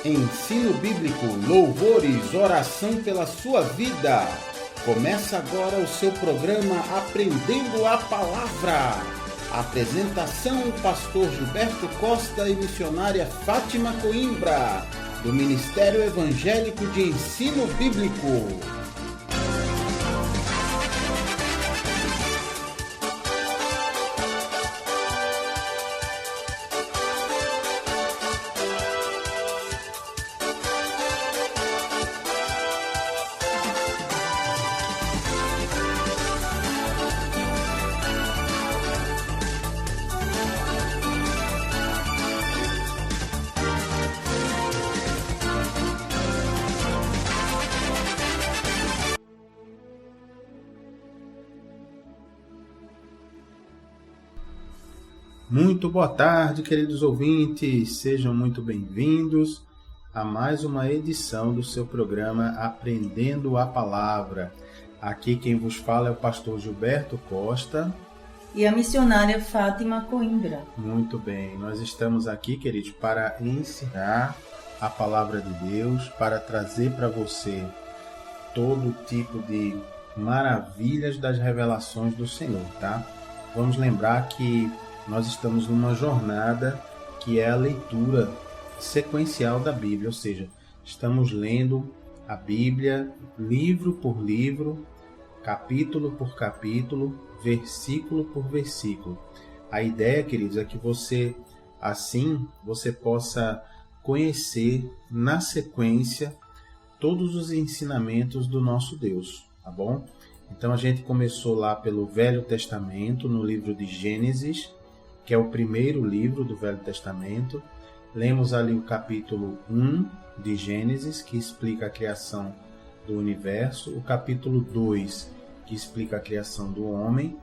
Ensino bíblico, louvores, oração pela sua vida. Começa agora o seu programa Aprendendo a Palavra. Apresentação, pastor Gilberto Costa e missionária Fátima Coimbra, do Ministério Evangélico de Ensino Bíblico. Muito boa tarde, queridos ouvintes, sejam muito bem-vindos a mais uma edição do seu programa Aprendendo a Palavra. Aqui quem vos fala é o pastor Gilberto Costa e a missionária Fátima Coimbra. Muito bem, nós estamos aqui, queridos, para ensinar a Palavra de Deus, para trazer para você todo tipo de maravilhas das revelações do Senhor, tá? Vamos lembrar que nós estamos numa jornada que é a leitura sequencial da Bíblia, ou seja, estamos lendo a Bíblia livro por livro, capítulo por capítulo, versículo por versículo. A ideia, queridos, é que você possa conhecer na sequência todos os ensinamentos do nosso Deus, tá bom? Então a gente começou lá pelo Velho Testamento, no livro de Gênesis, que é o primeiro livro do Velho Testamento. Lemos ali o capítulo 1 de Gênesis, que explica a criação do universo, o capítulo 2, que explica a criação do homem,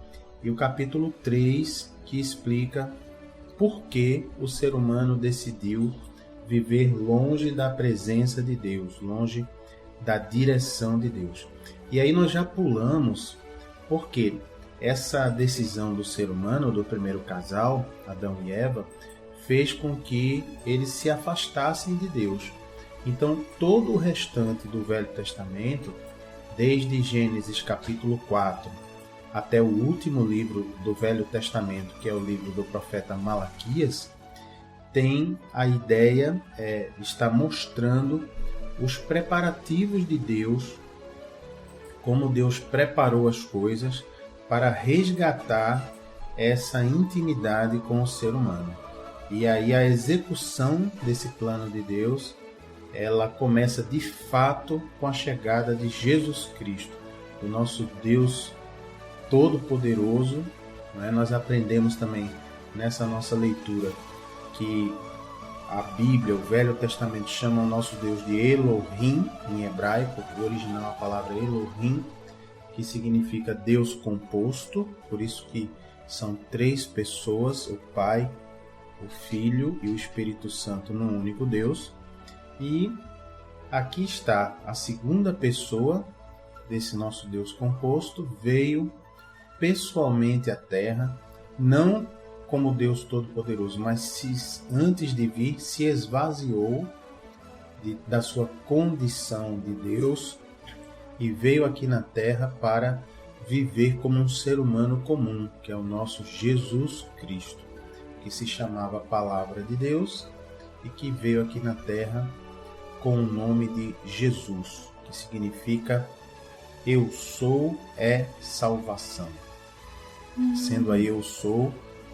e o capítulo 3, que explica por que o ser humano decidiu viver longe da presença de Deus, longe da direção de Deus. E aí nós já pulamos, porque essa decisão do ser humano, do primeiro casal, Adão e Eva, fez com que eles se afastassem de Deus. Então, todo o restante do Velho Testamento, desde Gênesis capítulo 4 até o último livro do Velho Testamento, que é o livro do profeta Malaquias, tem a ideia, está mostrando os preparativos de Deus, como Deus preparou as coisas para resgatar essa intimidade com o ser humano. E aí a execução desse plano de Deus, ela começa de fato com a chegada de Jesus Cristo, o nosso Deus Todo-Poderoso. Nós aprendemos também nessa nossa leitura que a Bíblia, o Velho Testamento, chama o nosso Deus de Elohim, em hebraico, o original a palavra Elohim, que significa Deus composto, por isso que são três pessoas, o Pai, o Filho e o Espírito Santo num único Deus. E aqui está a segunda pessoa desse nosso Deus composto, veio pessoalmente à Terra, não como Deus Todo-Poderoso, mas antes de vir se esvaziou da sua condição de Deus e veio aqui na Terra para viver como um ser humano comum, que é o nosso Jesus Cristo, que se chamava Palavra de Deus e que veio aqui na Terra com o nome de Jesus, que significa Eu Sou é Salvação. Sendo aí Eu Sou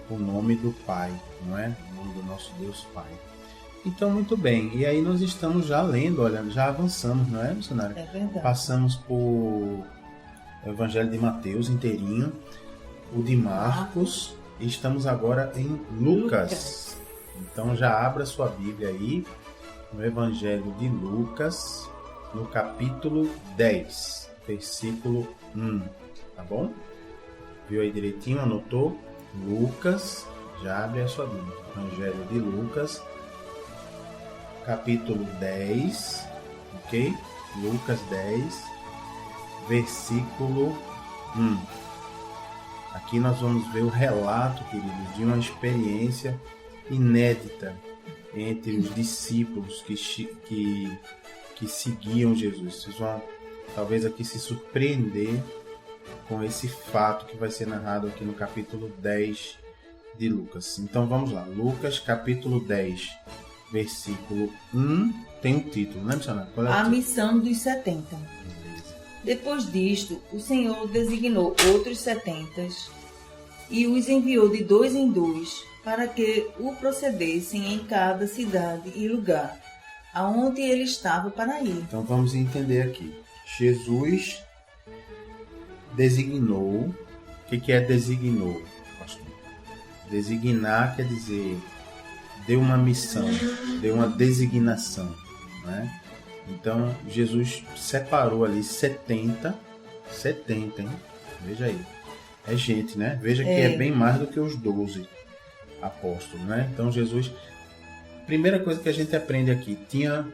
o nome do Pai, não é? O nome do nosso Deus Pai. Então, muito bem. E aí nós estamos já lendo, olha, já avançamos, não é, missionário? É verdade. Passamos por o Evangelho de Mateus inteirinho, o de Marcos, e estamos agora em Lucas. Então já abra sua Bíblia aí, no Evangelho de Lucas, no capítulo 10, versículo 1, tá bom? Viu aí direitinho, anotou? Lucas, já abre a sua Bíblia. Evangelho de Lucas, capítulo 10, ok? Lucas 10, versículo 1. Aqui nós vamos ver o relato, queridos, de uma experiência inédita entre os discípulos que seguiam Jesus. Vocês vão talvez aqui se surpreender com esse fato que vai ser narrado aqui no capítulo 10 de Lucas. Então vamos lá, Lucas capítulo 10, versículo 1, tem um título, né, missionário? Qual é o A título? missão dos 70. Beleza. Depois disto, o Senhor designou outros 70 e os enviou de 2 em 2 para que o procedessem em cada cidade e lugar, aonde ele estava para ir. Então vamos entender aqui. Jesus designou. O que é designou, pastor? Designar quer dizer deu uma missão, deu uma designação, né? Então Jesus separou ali 70, hein? Veja aí. É gente, né? Veja que é bem mais do que os 12 apóstolos, né? Então Jesus, primeira coisa que a gente aprende aqui, tinha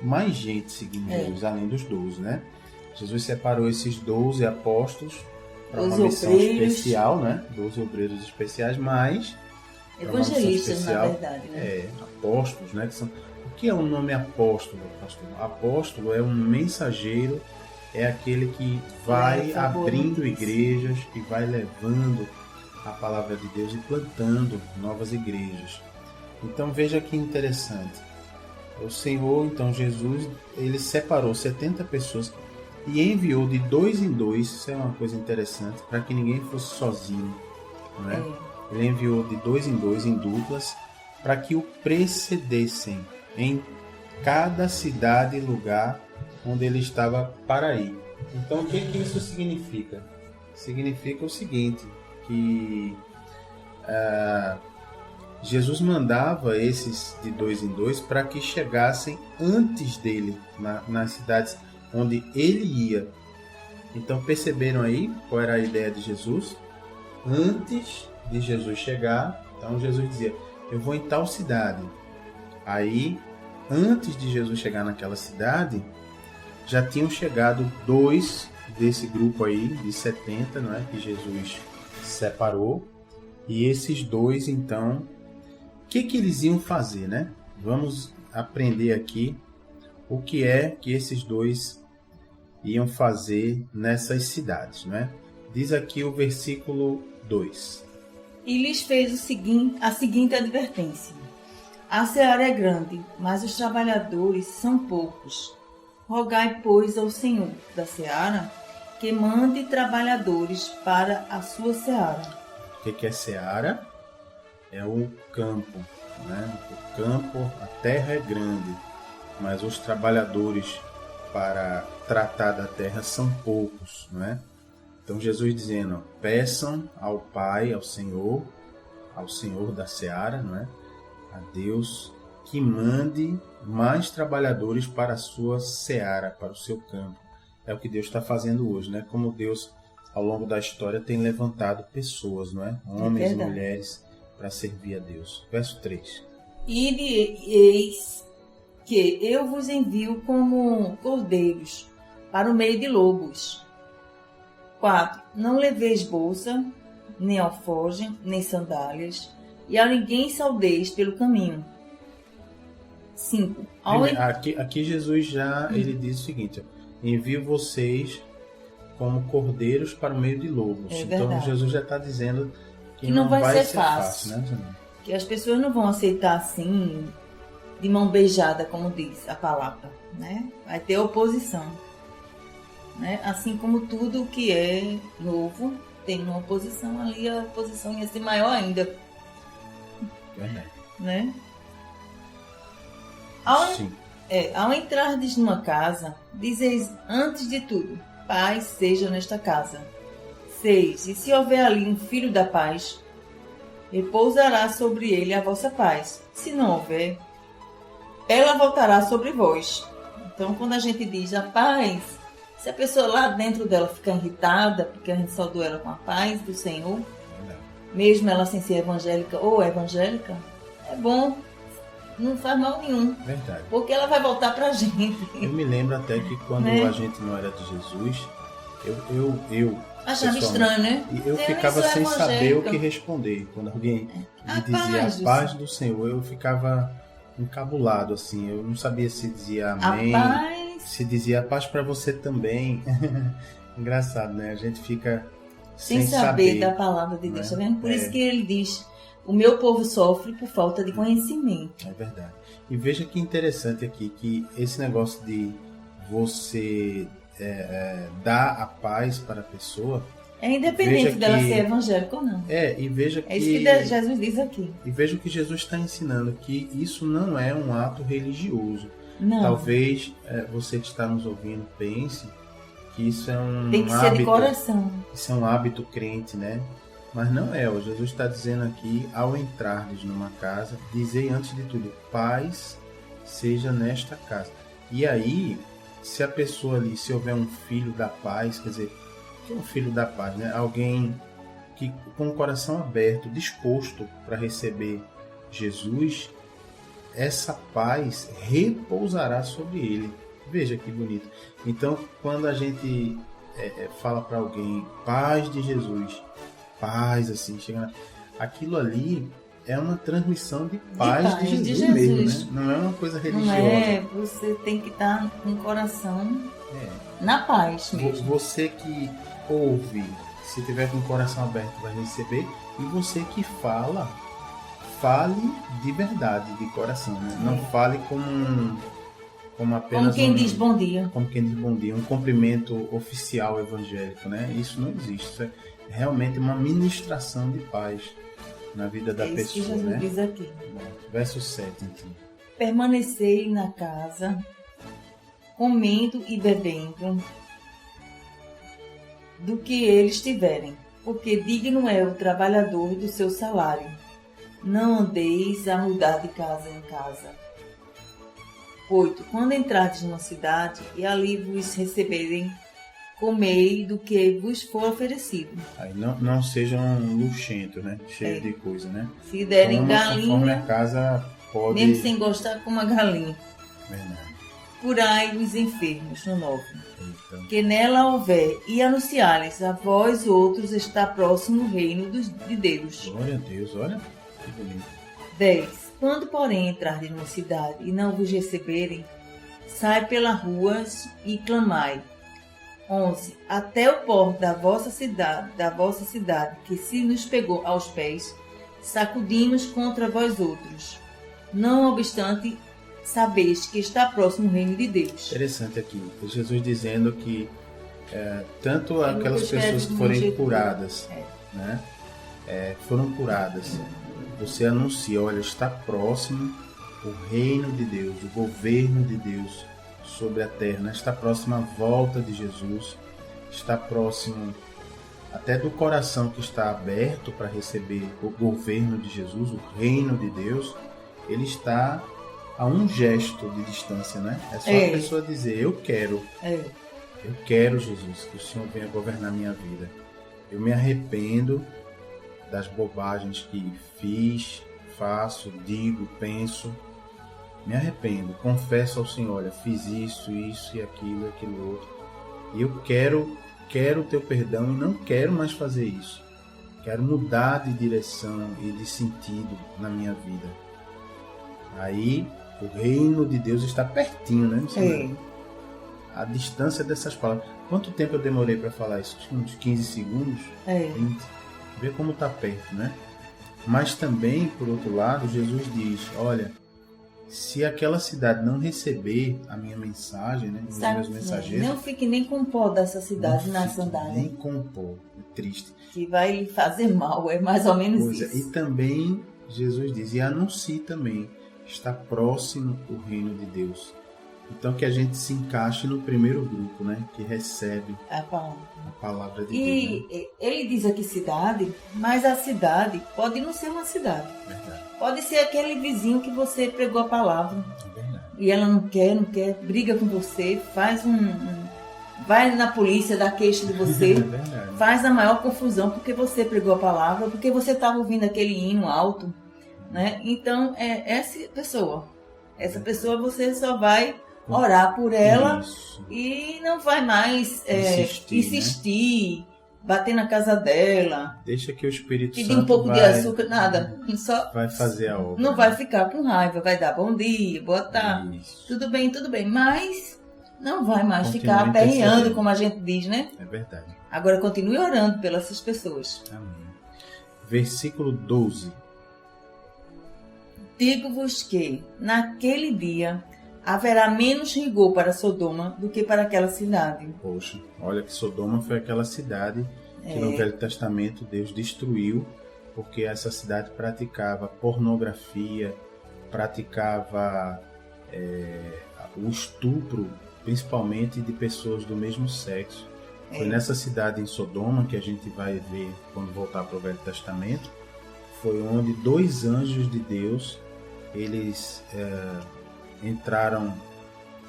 mais gente seguindo Jesus, além dos 12, né? Jesus separou esses 12 apóstolos para uma missão especial, né? 12 obreiros especiais, mas evangelistas, na verdade, né? Apóstolos, né? O que é o nome apóstolo, pastor? Apóstolo é um mensageiro, é aquele que vai abrindo igrejas e vai levando a palavra de Deus e plantando novas igrejas. Então veja que interessante. O Senhor, então Jesus, ele separou 70 pessoas e enviou de 2 em 2, isso é uma coisa interessante, para que ninguém fosse sozinho, né? Ele enviou de 2 em 2, em duplas, para que o precedessem em cada cidade e lugar onde ele estava para ir. Então o que isso significa? Significa o seguinte, que Jesus mandava esses de 2 em 2 para que chegassem antes dele nas cidades onde ele ia. Então perceberam aí qual era a ideia de Jesus? Antes de Jesus chegar, então Jesus dizia, eu vou em tal cidade. Aí, antes de Jesus chegar naquela cidade, já tinham chegado 2 desse grupo aí, de 70, não é? Que Jesus separou. E esses 2, então, o que eles iam fazer, né? Vamos aprender aqui o que é que esses 2 iam fazer nessas cidades, né? Diz aqui o versículo 2. E lhes fez a seguinte advertência. A seara é grande, mas os trabalhadores são poucos. Rogai, pois, ao Senhor da seara que mande trabalhadores para a sua seara. O que é seara? É o campo, né? O campo, a terra é grande, mas os trabalhadores para tratar da terra são poucos, não é? Então Jesus dizendo, peçam ao Pai, ao Senhor da seara, não é? A Deus que mande mais trabalhadores para a sua seara, para o seu campo. É o que Deus está fazendo hoje, né? Como Deus, ao longo da história, tem levantado pessoas, não é? Homens e mulheres para servir a Deus. Verso 3. Ide, eis que eu vos envio como cordeiros para o meio de lobos. 4. Não leveis bolsa, nem alforje, nem sandálias, e a ninguém saudeis pelo caminho. 5. Aqui Jesus já ele diz o seguinte, ó, envio vocês como cordeiros para o meio de lobos. Então Jesus já está dizendo que não vai ser fácil, né? Que as pessoas não vão aceitar assim, de mão beijada, como diz a palavra, né? Vai ter oposição, né? Assim como tudo que é novo tem uma oposição, ali a oposição ia ser maior ainda. Verdade. Né? Ao entrardes numa casa, dizeis antes de tudo, paz seja nesta casa. 6. E se houver ali um filho da paz, repousará sobre ele a vossa paz. Se não houver, ela voltará sobre vós. Então, quando a gente diz a paz, se a pessoa lá dentro dela ficar irritada, porque a gente saudou ela com a paz do Senhor, mesmo ela sem ser evangélica ou evangélica, é bom, não faz mal nenhum. Verdade. Porque ela vai voltar pra gente. Eu me lembro até que quando a gente não era de Jesus, eu achava estranho, né? Eu ficava sem saber o que responder. Quando alguém me dizia a paz do Senhor, eu ficava encabulado, assim. Eu não sabia se dizia A amém, paz. se dizia a paz para você também. Engraçado, né? A gente fica Sem sem saber saber, da palavra de Deus, né? tá vendo? Por isso que ele diz: o meu povo sofre por falta de conhecimento. É verdade. E veja que interessante aqui, que esse negócio de você dar a paz para a pessoa, É independente veja dela que- ser evangélica ou não. e veja que... É isso que Jesus diz aqui. E veja o que Jesus está ensinando, que isso não é um ato religioso. Não, Talvez você que está nos ouvindo pense que isso é um tem que ser de hábito, coração. isso é um hábito crente, né? Mas não é. O Jesus está dizendo aqui, ao entrardes numa casa, dizei antes de tudo, paz seja nesta casa. E aí, se a pessoa ali, se houver um filho da paz, quer dizer, o que é um filho da paz, né? Alguém que com o coração aberto, disposto para receber Jesus, essa paz repousará sobre ele. Veja que bonito. Então, quando a gente fala para alguém, paz de Jesus, paz, assim, chega aquilo ali é uma transmissão de paz de Jesus, mesmo, né? Não é uma coisa religiosa. Não é, você tem que estar com o coração na paz mesmo. Você que ouve, se tiver com o coração aberto, vai receber. E você que fala, fale de verdade, de coração, né? Não fale como apenas Como quem diz bom dia. como quem diz bom dia, um cumprimento oficial evangélico, né? Isso não existe. Isso é realmente uma ministração de paz na vida da É isso que pessoa, Jesus né? diz aqui. Verso 7, então. Permanecei na casa, comendo e bebendo do que eles tiverem, porque digno é o trabalhador do seu salário. Não andeis a mudar de casa em casa. 8. Quando entrardes numa cidade e ali vos receberem, comei do que vos for oferecido. Aí não sejam luxentos, né? Cheio de coisa, né? Se derem Coma conforme a galinha, casa pode... mesmo sem gostar, como a galinha. Verdade. Curai os enfermos, no 9. Então, Que nela houver, e anunciar-lhes a vós outros está próximo o reino de Deus. glória a Deus, olha que bonito. 10. Quando, porém, entrardes numa cidade e não vos receberem, sai pelas ruas e clamai. 11. Até o porto da vossa cidade, que se nos pegou aos pés, sacudimos contra vós outros. Não obstante, sabeis que está próximo o reino de Deus. Interessante aqui, Jesus dizendo que tanto aquelas escreve pessoas que de um forem jeito- curadas, né? Foram curadas. Você anuncia, olha, está próximo o reino de Deus, o governo de Deus sobre a terra, né? Está próximo a volta de Jesus, está próximo até do coração que está aberto para receber o governo de Jesus, o reino de Deus. Ele está a um gesto de distância, né? É só a pessoa dizer, eu quero Jesus, que o Senhor venha governar minha vida. Eu me arrependo das bobagens que fiz, faço, digo, penso. Me arrependo, confesso ao Senhor, olha, fiz isso e aquilo outro. E eu quero o teu perdão e não quero mais fazer isso. Quero mudar de direção e de sentido na minha vida. Aí o reino de Deus está pertinho, né? A distância dessas palavras. Quanto tempo eu demorei para falar isso? Uns 15 segundos? 20. Vê como está perto, né? Mas também, por outro lado, Jesus diz, olha, se aquela cidade não receber a minha mensagem, né, os meus mensageiros, não fique nem com pó dessa cidade na sandália. Nem com pó, é triste. Que vai lhe fazer mal, é mais ou menos isso. E também, Jesus diz, e anuncie também, está próximo o reino de Deus. Então que a gente se encaixe no primeiro grupo, né, que recebe a palavra de Deus. E ele diz aqui cidade, mas a cidade pode não ser uma cidade. Verdade. Pode ser aquele vizinho que você pregou a palavra. É verdade. E ela não quer, briga com você, vai na polícia, dá queixa de você, É verdade. faz a maior confusão porque você pregou a palavra, porque você estava ouvindo aquele hino alto, né? Então, essa pessoa você só vai orar por ela. Isso. E não vai mais insistir, bater na casa dela, Deixa que o Espírito pedir Santo um pouco de vai, açúcar, nada. Só vai fazer a obra. não vai ficar com raiva, vai dar bom dia, boa tarde, Isso. tudo bem, mas não vai mais Continue ficar aperreando, intercedendo. como a gente diz, né? É verdade. Agora continue orando pelas essas pessoas. Amém. Versículo 12. Digo-vos que, naquele dia, haverá menos rigor para Sodoma do que para aquela cidade. Poxa, olha que Sodoma foi aquela cidade que no Velho Testamento Deus destruiu, porque essa cidade praticava pornografia, praticava o estupro, principalmente de pessoas do mesmo sexo. Foi nessa cidade em Sodoma, que a gente vai ver quando voltar para o Velho Testamento, foi onde 2 anjos de Deus, eles entraram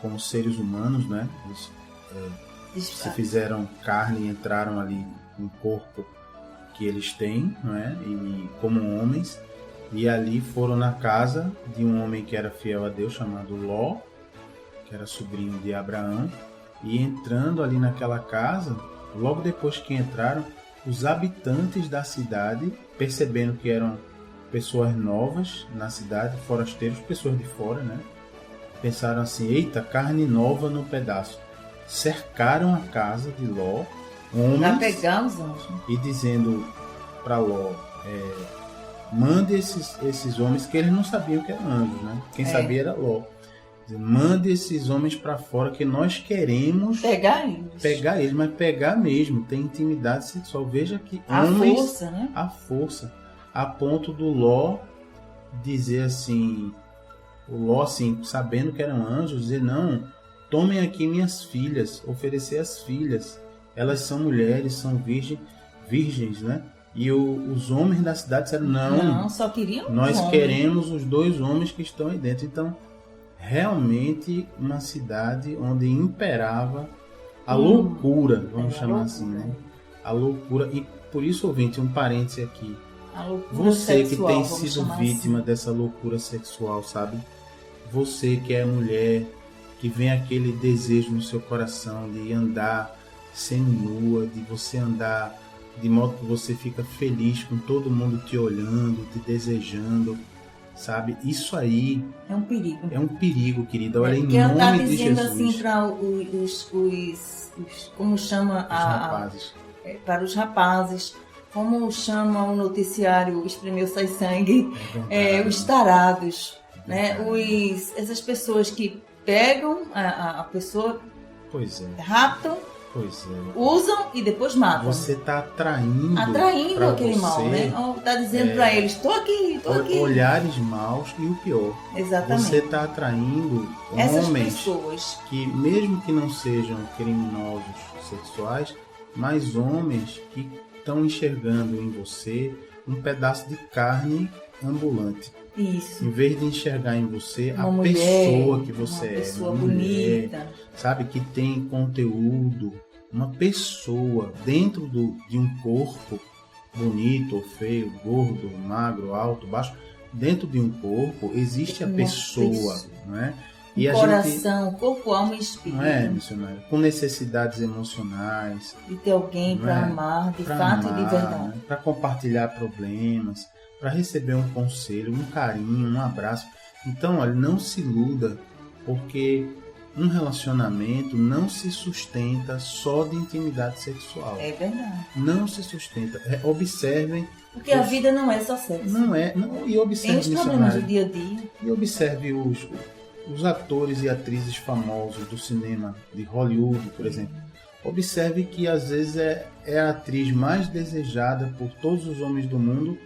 como seres humanos, né? Eles se fizeram carne e entraram ali no corpo que eles têm, né? E como homens, e ali foram na casa de um homem que era fiel a Deus, chamado Ló, que era sobrinho de Abraão, e entrando ali naquela casa, logo depois que entraram, os habitantes da cidade, percebendo que eram pessoas novas na cidade, forasteiros, pessoas de fora, né? Pensaram assim, eita, carne nova no pedaço. Cercaram a casa de Ló, homens, Para pegar os anjos. e dizendo para Ló, mande esses homens, que eles não sabiam que eram anjos, né? Quem sabia era Ló. Mande esses homens para fora, que nós queremos Pegar eles. pegar eles, mas pegar mesmo, tem intimidade sexual. Veja que A homens, força, né? a força, a ponto do Ló dizer assim, o Ló assim, sabendo que eram anjos, dizer, não, tomem aqui minhas filhas, oferecer as filhas, elas são mulheres, são virgens, né? E os homens da cidade disseram, não, só queriam nós homens. queremos os 2 homens que estão aí dentro. Então, realmente uma cidade onde imperava a loucura, vamos chamar assim, né? A loucura. E por isso, ouvinte, um parêntese aqui. A loucura Você sexual, que tem vamos sido chamar vítima assim. dessa loucura sexual, sabe? Você que é mulher, que vem aquele desejo no seu coração de andar seminua, de você andar de modo que você fica feliz com todo mundo te olhando, te desejando, sabe? Isso aí É um perigo. é um perigo, querida. Olha, em Porque ela está nome de dizendo Jesus, assim para como chama os rapazes. para os rapazes, como chama o noticiário Espremeu Sai Sangue, verdade. os tarados, né? Verdade. Essas pessoas que pegam a pessoa, Pois é, raptam, pois é. usam e depois matam. Você está atraindo Atraindo aquele você, mal, né? Está dizendo para eles, estou aqui. olhares maus, e o pior, Exatamente. você está atraindo Essas homens pessoas. que, mesmo que não sejam criminosos sexuais, mas homens que estão enxergando em você um pedaço de carne ambulante. Isso. Em vez de enxergar em você Uma a mulher, pessoa que você uma é, pessoa uma mulher, bonita. sabe, que tem conteúdo, uma pessoa dentro de um corpo bonito ou feio, gordo, magro, alto, baixo, dentro de um corpo existe a Uma pessoa, não é? E Coração, corpo, alma e espírito. não é, missionário, com necessidades emocionais, De ter alguém para Não é? amar de pra fato e de amar, verdade. né? Para compartilhar problemas, para receber um conselho, um carinho, um abraço. Então, olha, não se iluda, porque um relacionamento não se sustenta só de intimidade sexual. É verdade. Não se sustenta. Observem. Porque a vida não é só sexo. Não é. Não, e Tem observe, os problemas do missionário, dia a dia. e observe os atores e atrizes famosos do cinema de Hollywood, por exemplo. Observe que às vezes é a atriz mais desejada por todos os homens do mundo.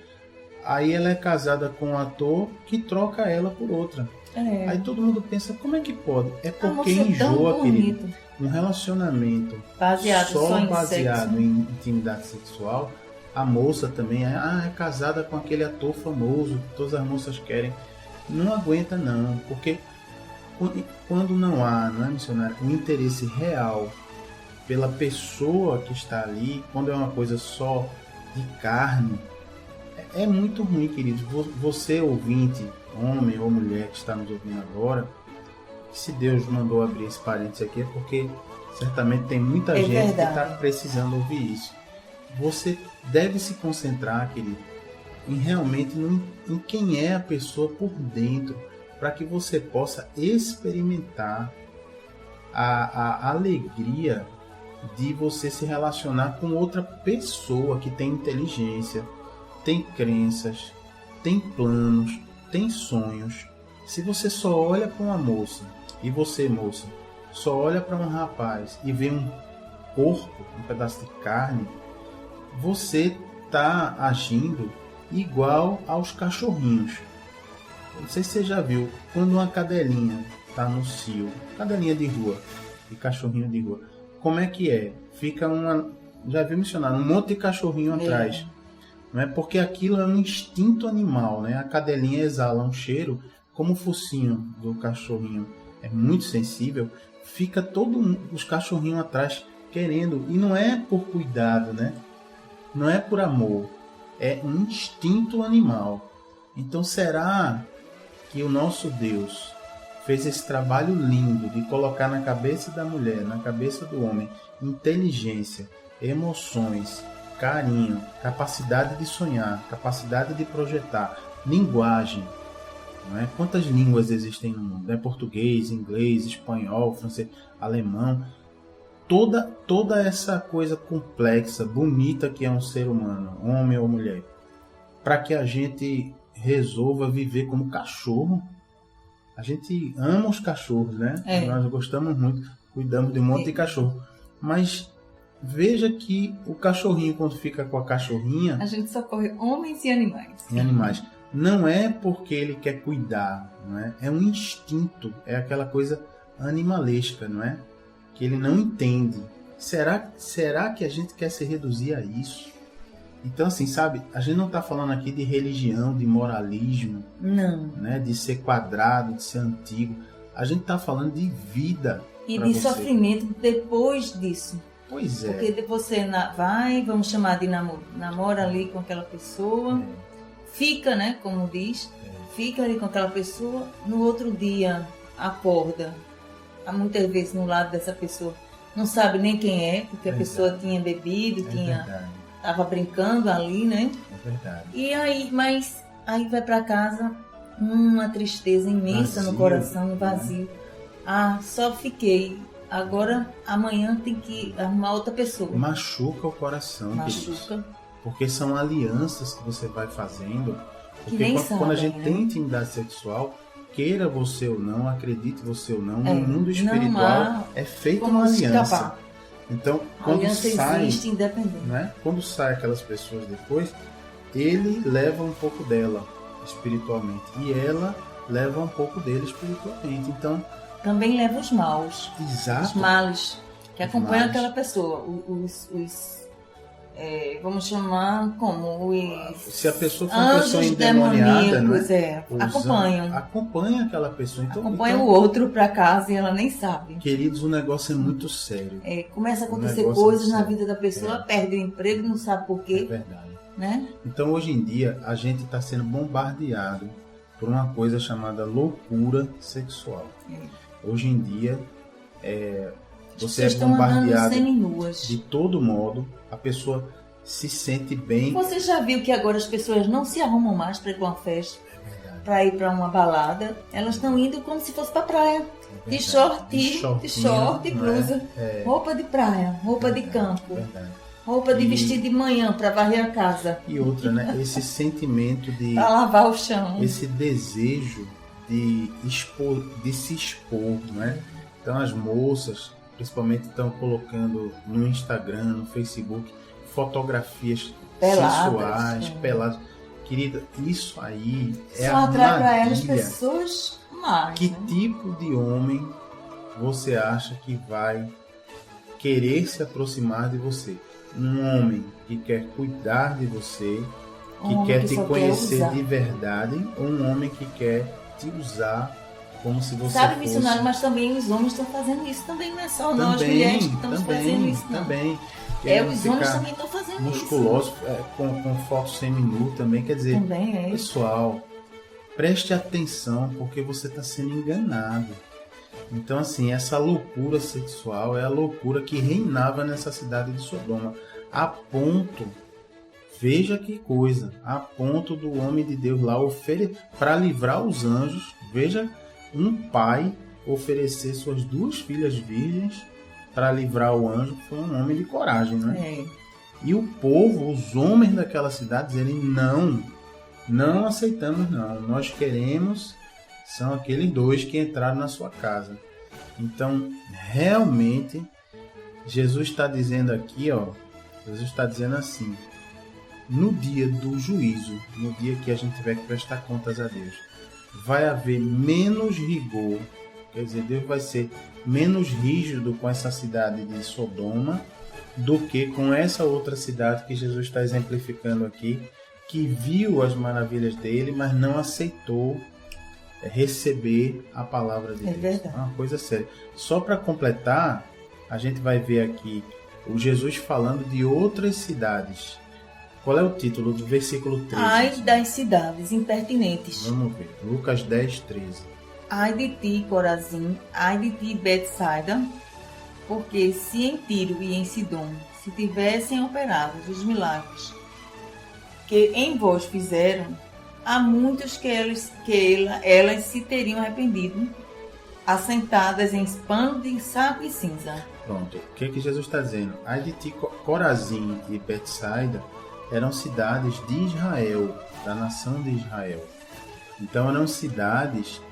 Aí ela é casada com um ator que troca ela por outra. É. Aí todo mundo pensa, como é que pode? É A moça porque é tão enjoa, querido. bonita. Um relacionamento Baseado só em baseado sexo. em intimidade sexual, a moça também é casada com aquele ator famoso que todas as moças querem. Não aguenta não, porque quando não há, não é, missionário, um interesse real pela pessoa que está ali, quando é uma coisa só de carne, é muito ruim, queridos. Você, ouvinte, homem ou mulher que está nos ouvindo agora, se Deus mandou abrir esse parênteses aqui é porque certamente tem muita gente que está precisando ouvir isso. você deve se concentrar, querido, em quem é a pessoa por dentro, para que você possa experimentar a alegria de você se relacionar com outra pessoa que tem inteligência, tem crenças, tem planos, tem sonhos. Se você só olha para uma moça, e você, moça, só olha para um rapaz e vê um corpo, um pedaço de carne, você está agindo igual aos cachorrinhos. Não sei se você já viu, quando uma cadelinha está no cio, cadelinha de rua e cachorrinho de rua, como é que é? Fica já viu mencionar, um monte de cachorrinho atrás. Não é? Porque aquilo é um instinto animal, né? A cadelinha exala um cheiro, como o focinho do cachorrinho é muito sensível, fica os cachorrinhos atrás querendo, e não é por cuidado, né? Não é por amor, é um instinto animal. Então será que o nosso Deus fez esse trabalho lindo de colocar na cabeça da mulher, na cabeça do homem, inteligência, emoções, carinho, capacidade de sonhar, capacidade de projetar, linguagem, não é? Quantas línguas existem no mundo? É português, inglês, espanhol, francês, alemão. Toda essa coisa complexa, bonita que é um ser humano, homem ou mulher, para que a gente resolva viver como cachorro. A gente ama os cachorros, né? Nós gostamos muito, cuidamos de um monte de cachorro. Mas veja que o cachorrinho, quando fica com a cachorrinha... A gente socorre homens e animais. E animais. Não é porque ele quer cuidar, não é? É um instinto, é aquela coisa animalesca, não é? Que ele não entende. Será que a gente quer se reduzir a isso? Então, assim, sabe, a gente não está falando aqui de religião, de moralismo, não, né? De ser quadrado, de ser antigo. A gente está falando de vida. E de sofrimento depois disso. Pois é. Porque você vai, vamos chamar de namoro, namora ali com aquela pessoa, fica, né, como diz, fica ali com aquela pessoa, no outro dia acorda, muitas vezes no lado dessa pessoa, não sabe nem quem é, porque a pessoa tinha bebido, estava brincando ali, né? É verdade. E aí, mas aí vai para casa, uma tristeza imensa no coração, vazio. Só fiquei. Agora, amanhã tem que arrumar outra pessoa. Machuca o coração. Machuca. Queridos. Porque são alianças que você vai fazendo. Porque que nem quando sabem, a gente né? tem intimidade sexual, queira você ou não, acredite você ou não, no mundo espiritual é feita uma aliança. Escapar. Então, quando existe independente. Né? Quando sai aquelas pessoas depois, ele leva um pouco dela espiritualmente e ela leva um pouco dele espiritualmente. Então, também leva os maus. Exato. Os males que acompanham aquela pessoa. Vamos chamar como se a pessoa for uma pessoa endemoniada, né? Acompanha aquela pessoa. Acompanha o outro para casa e ela nem sabe. Queridos, o negócio é muito sério. Começa a acontecer coisas na vida da pessoa, perde o emprego, não sabe por quê. É verdade. Né? Então, hoje em dia, a gente está sendo bombardeado por uma coisa chamada loucura sexual. Hoje em dia, você é bombardeado de todo modo, a pessoa se sente bem. Você já viu que agora as pessoas não se arrumam mais para ir para uma festa, para ir para uma balada? Elas estão indo como se fosse para a praia, de short, blusa, roupa de praia, roupa de campo, roupa de vestir de manhã para varrer a casa. E outra, né? Esse sentimento de para lavar o chão, esse desejo de se expor, né? Então as moças principalmente estão colocando no Instagram, no Facebook, fotografias sensuais, peladas. Querida, isso aí é só atrai para elas pessoas mais. Que tipo de homem você acha que vai querer se aproximar de você? Um homem que quer cuidar de você, que quer te conhecer de verdade, ou um homem que quer te usar como se você fosse... missionário, mas também os homens estão fazendo isso também, não é só nós mulheres que estamos fazendo isso, não. Também. Os homens também estão fazendo musculosos, isso. Com foto semi-nu também, quer dizer, pessoal, preste atenção, porque você está sendo enganado. Então, assim, essa loucura sexual é a loucura que reinava nessa cidade de Sodoma. A ponto, veja que coisa, a ponto do homem de Deus lá para livrar os anjos, veja, um pai oferecer suas 2 filhas virgens para livrar o anjo. Foi um homem de coragem, né? E o povo, os homens daquela cidade, dizerem: não aceitamos não, nós queremos, são aqueles 2 que entraram na sua casa. Então, realmente, Jesus está dizendo aqui, Jesus está dizendo assim: no dia do juízo, no dia que a gente tiver que prestar contas a Deus, vai haver menos rigor, quer dizer, Deus vai ser menos rígido com essa cidade de Sodoma do que com essa outra cidade que Jesus está exemplificando aqui, que viu as maravilhas dele, mas não aceitou receber a palavra de Deus. É verdade. É uma coisa séria. Só para completar, a gente vai ver aqui o Jesus falando de outras cidades. Qual é o título do versículo 13? Ai das cidades impertinentes. Vamos ver. Lucas 10, 13. Ai de ti, Corazim, ai de ti, Betsaida, porque se em Tiro e em Sidom se tivessem operado os milagres que em vós fizeram, há muitos que elas se teriam arrependido, assentadas em pano de saco e cinza. Pronto. O que Jesus está dizendo? Ai de ti, Corazim e Betsaida eram cidades de Israel, da nação de Israel. Então eram cidades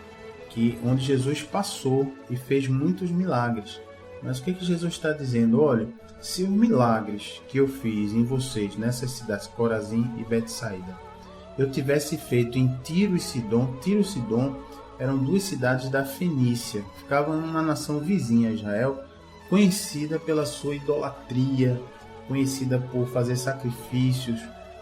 onde Jesus passou e fez muitos milagres. Mas o que Jesus está dizendo? Olha, se os milagres que eu fiz em vocês, nessas cidades, Corazim e Betsaida, eu tivesse feito em Tiro e Sidom eram 2 cidades da Fenícia, ficavam numa nação vizinha a Israel, conhecida pela sua idolatria, conhecida por fazer sacrifícios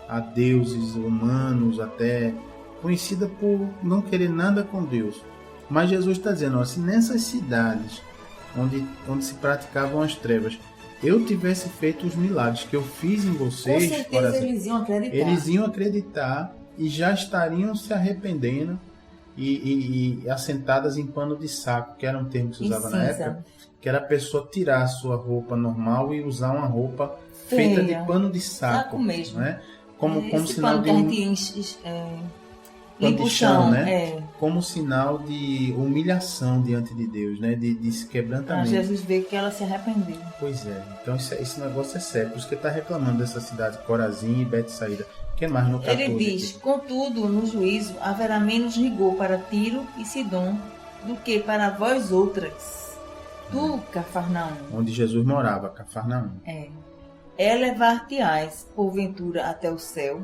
a deuses humanos, até conhecida por não querer nada com Deus. Mas Jesus está dizendo, se nessas cidades onde se praticavam as trevas, eu tivesse feito os milagres que eu fiz em vocês, com certeza eles iam acreditar. Eles iam acreditar e já estariam se arrependendo e assentadas em pano de saco, que era um termo que se usava na época, que era a pessoa tirar a sua roupa normal e usar uma roupa feita de pano de saco mesmo. Né? Como sinal de chão, né? Como sinal de humilhação diante de Deus, né? De quebrantamento. Jesus vê que ela se arrependeu. Pois é. Então esse negócio é sério. Por isso que ele está reclamando dessa cidade, Corazim e Betsaida. O que mais no 14? Ele diz: contudo, no juízo haverá menos rigor para Tiro e Sidom do que para vós outras. Tu, Cafarnaum. Onde Jesus morava, Cafarnaum. Elevar-te-ás, porventura, até o céu?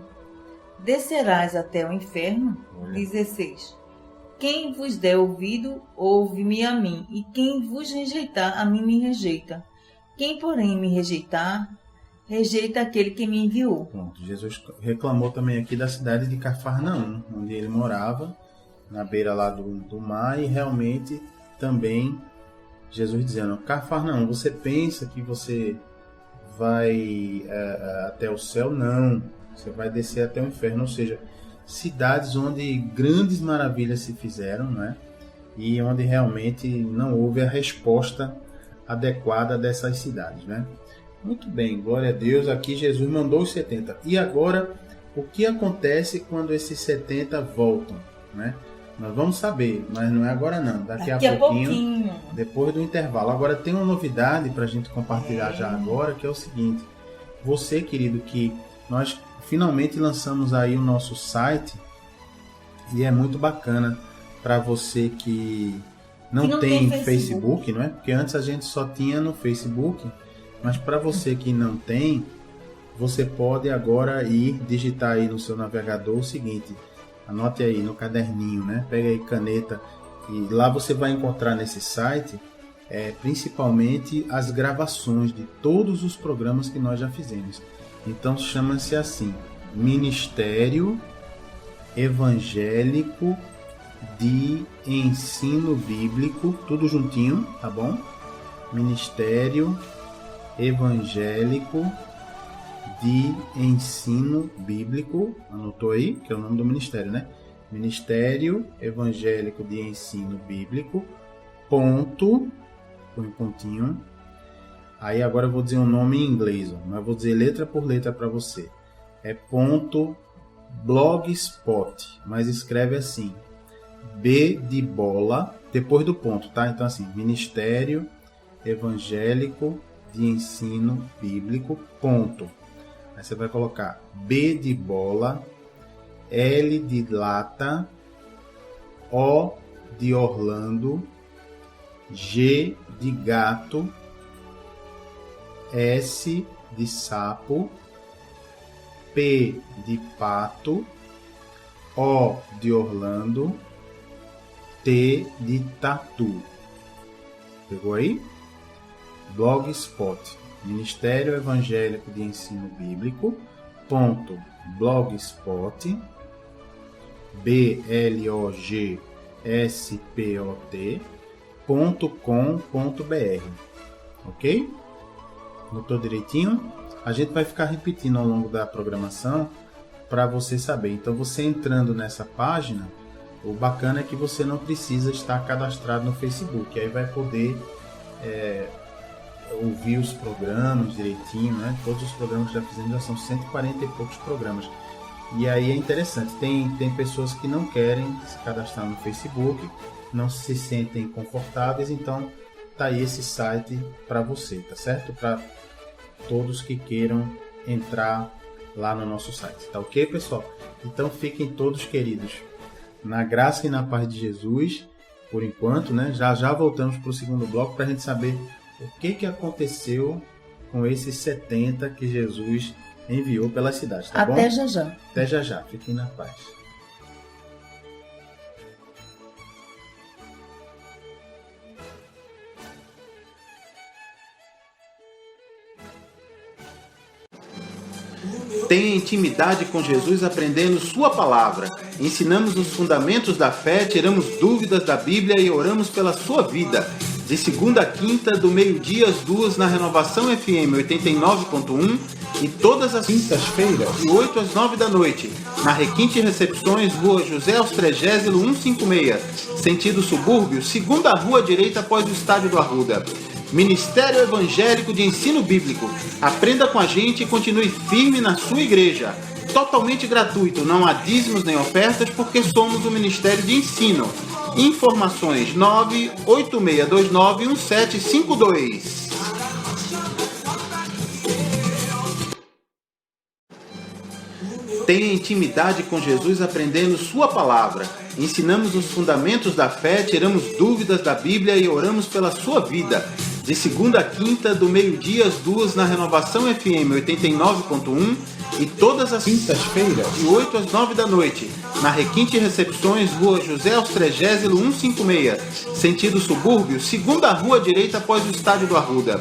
Descerás até o inferno? 16. Quem vos der ouvido, ouve-me a mim, e quem vos rejeitar, a mim me rejeita. Quem, porém, me rejeitar, rejeita aquele que me enviou. Pronto, Jesus reclamou também aqui da cidade de Cafarnaum, onde ele morava, na beira lá do mar, e realmente também Jesus dizendo: Cafarnaum, você pensa que você vai até o céu? Não. Você vai descer até o inferno, ou seja, cidades onde grandes maravilhas se fizeram, né? E onde realmente não houve a resposta adequada dessas cidades, né? Muito bem, glória a Deus. Aqui Jesus mandou os 70. E agora, o que acontece quando esses 70 voltam, né? Nós vamos saber, mas não é agora não. Daqui a pouquinho, depois do intervalo. Agora tem uma novidade para a gente compartilhar já agora, que é o seguinte. Você, querido, que nós finalmente lançamos aí o nosso site e é muito bacana para você que não tem Facebook, não é? Porque antes a gente só tinha no Facebook, mas para você que não tem, você pode agora digitar aí no seu navegador o seguinte, anote aí no caderninho, né? Pega aí caneta e lá você vai encontrar nesse site principalmente as gravações de todos os programas que nós já fizemos. Então chama-se assim, Ministério Evangélico de Ensino Bíblico, tudo juntinho, tá bom? Ministério Evangélico de Ensino Bíblico, anotou aí, que é o nome do ministério, né? Ministério Evangélico de Ensino Bíblico, ponto, põe um pontinho, Aí agora eu vou dizer um nome em inglês, mas eu vou dizer letra por letra para você. É .blogspot, mas escreve assim, B de bola, depois do ponto, tá? Então assim, Ministério Evangélico de Ensino Bíblico, ponto. Aí você vai colocar B de bola, L de lata, O de Orlando, G de gato, S de sapo, P de pato, O de Orlando, T de tatu. Pegou aí? Blogspot, Ministério Evangélico de Ensino Bíblico, .blogspot, blogspot.com.br. Ok? Notou direitinho? A gente vai ficar repetindo ao longo da programação para você saber. Então, você entrando nessa página, o bacana é que você não precisa estar cadastrado no Facebook. Aí vai poder ouvir os programas direitinho, né? Todos os programas que já fizemos, já são 140 e poucos programas. E aí é interessante, tem pessoas que não querem se cadastrar no Facebook, não se sentem confortáveis, então tá aí esse site para você, tá certo? Para todos que queiram entrar lá no nosso site, tá ok, pessoal? Então fiquem todos queridos na graça e na paz de Jesus, por enquanto, né? Já voltamos para o segundo bloco para a gente saber o que aconteceu com esses 70 que Jesus enviou pelas cidades, tá bom? Até já já. Até já já. Fiquem na paz. Tenha intimidade com Jesus aprendendo sua palavra. Ensinamos os fundamentos da fé, tiramos dúvidas da Bíblia e oramos pela sua vida. De segunda a quinta, do meio-dia às 2 na Renovação FM 89.1 e todas as quintas-feiras, de 8 às 9 da noite, na Requinte Recepções, Rua José Austrégésilo 156, sentido subúrbio, segunda rua direita após o Estádio do Arruda. Ministério Evangélico de Ensino Bíblico. Aprenda com a gente e continue firme na sua igreja. Totalmente gratuito, não há dízimos nem ofertas, porque somos um ministério de ensino. Informações 986291752. Tenha intimidade com Jesus aprendendo sua palavra. Ensinamos os fundamentos da fé, tiramos dúvidas da Bíblia e oramos pela sua vida. De segunda a quinta, do meio-dia às 2 na Renovação FM 89.1 e todas as quintas-feiras, de 8 às 9 da noite, na Requinte Recepções, Rua José Austrégésilo 156, sentido subúrbio, segunda rua direita após o Estádio do Arruda.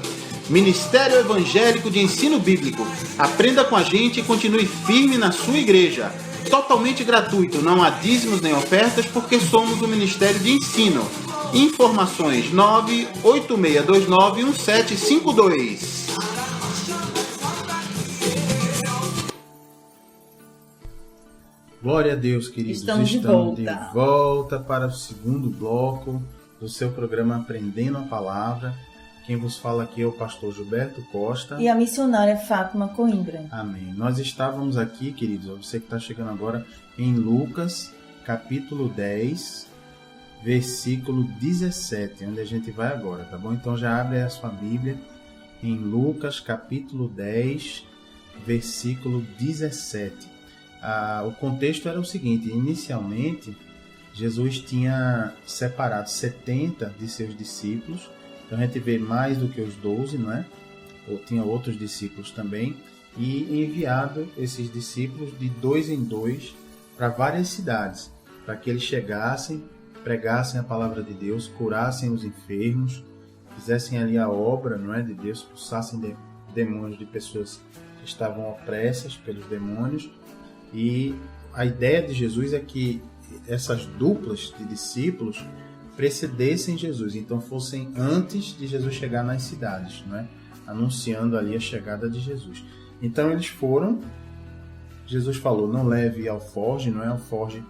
Ministério Evangélico de Ensino Bíblico. Aprenda com a gente e continue firme na sua igreja. Totalmente gratuito, não há dízimos nem ofertas, porque somos um ministério de ensino. Informações 986291752. Glória a Deus, queridos. Estamos de volta para o segundo bloco do seu programa Aprendendo a Palavra. Quem vos fala aqui é o pastor Gilberto Costa. E a missionária Fátima Coimbra. Amém. Nós estávamos aqui, queridos, você que está chegando agora, em Lucas, capítulo 10, versículo 17, onde a gente vai agora, tá bom? Então já abre a sua Bíblia em Lucas, capítulo 10, versículo 17. O contexto era o seguinte: inicialmente, Jesus tinha separado 70 de seus discípulos. Então a gente vê mais do que os 12, não é? Ou tinha outros discípulos também, e enviado esses discípulos de 2 em 2 para várias cidades, para que eles chegassem, pregassem a palavra de Deus, curassem os enfermos, fizessem ali a obra, não é, de Deus, expulsassem demônios de pessoas que estavam opressas pelos demônios. E a ideia de Jesus é que essas duplas de discípulos precedessem Jesus, então fossem antes de Jesus chegar nas cidades, não é? Anunciando ali a chegada de Jesus. Então eles foram, Jesus falou, não leve alforge, não é? Alforge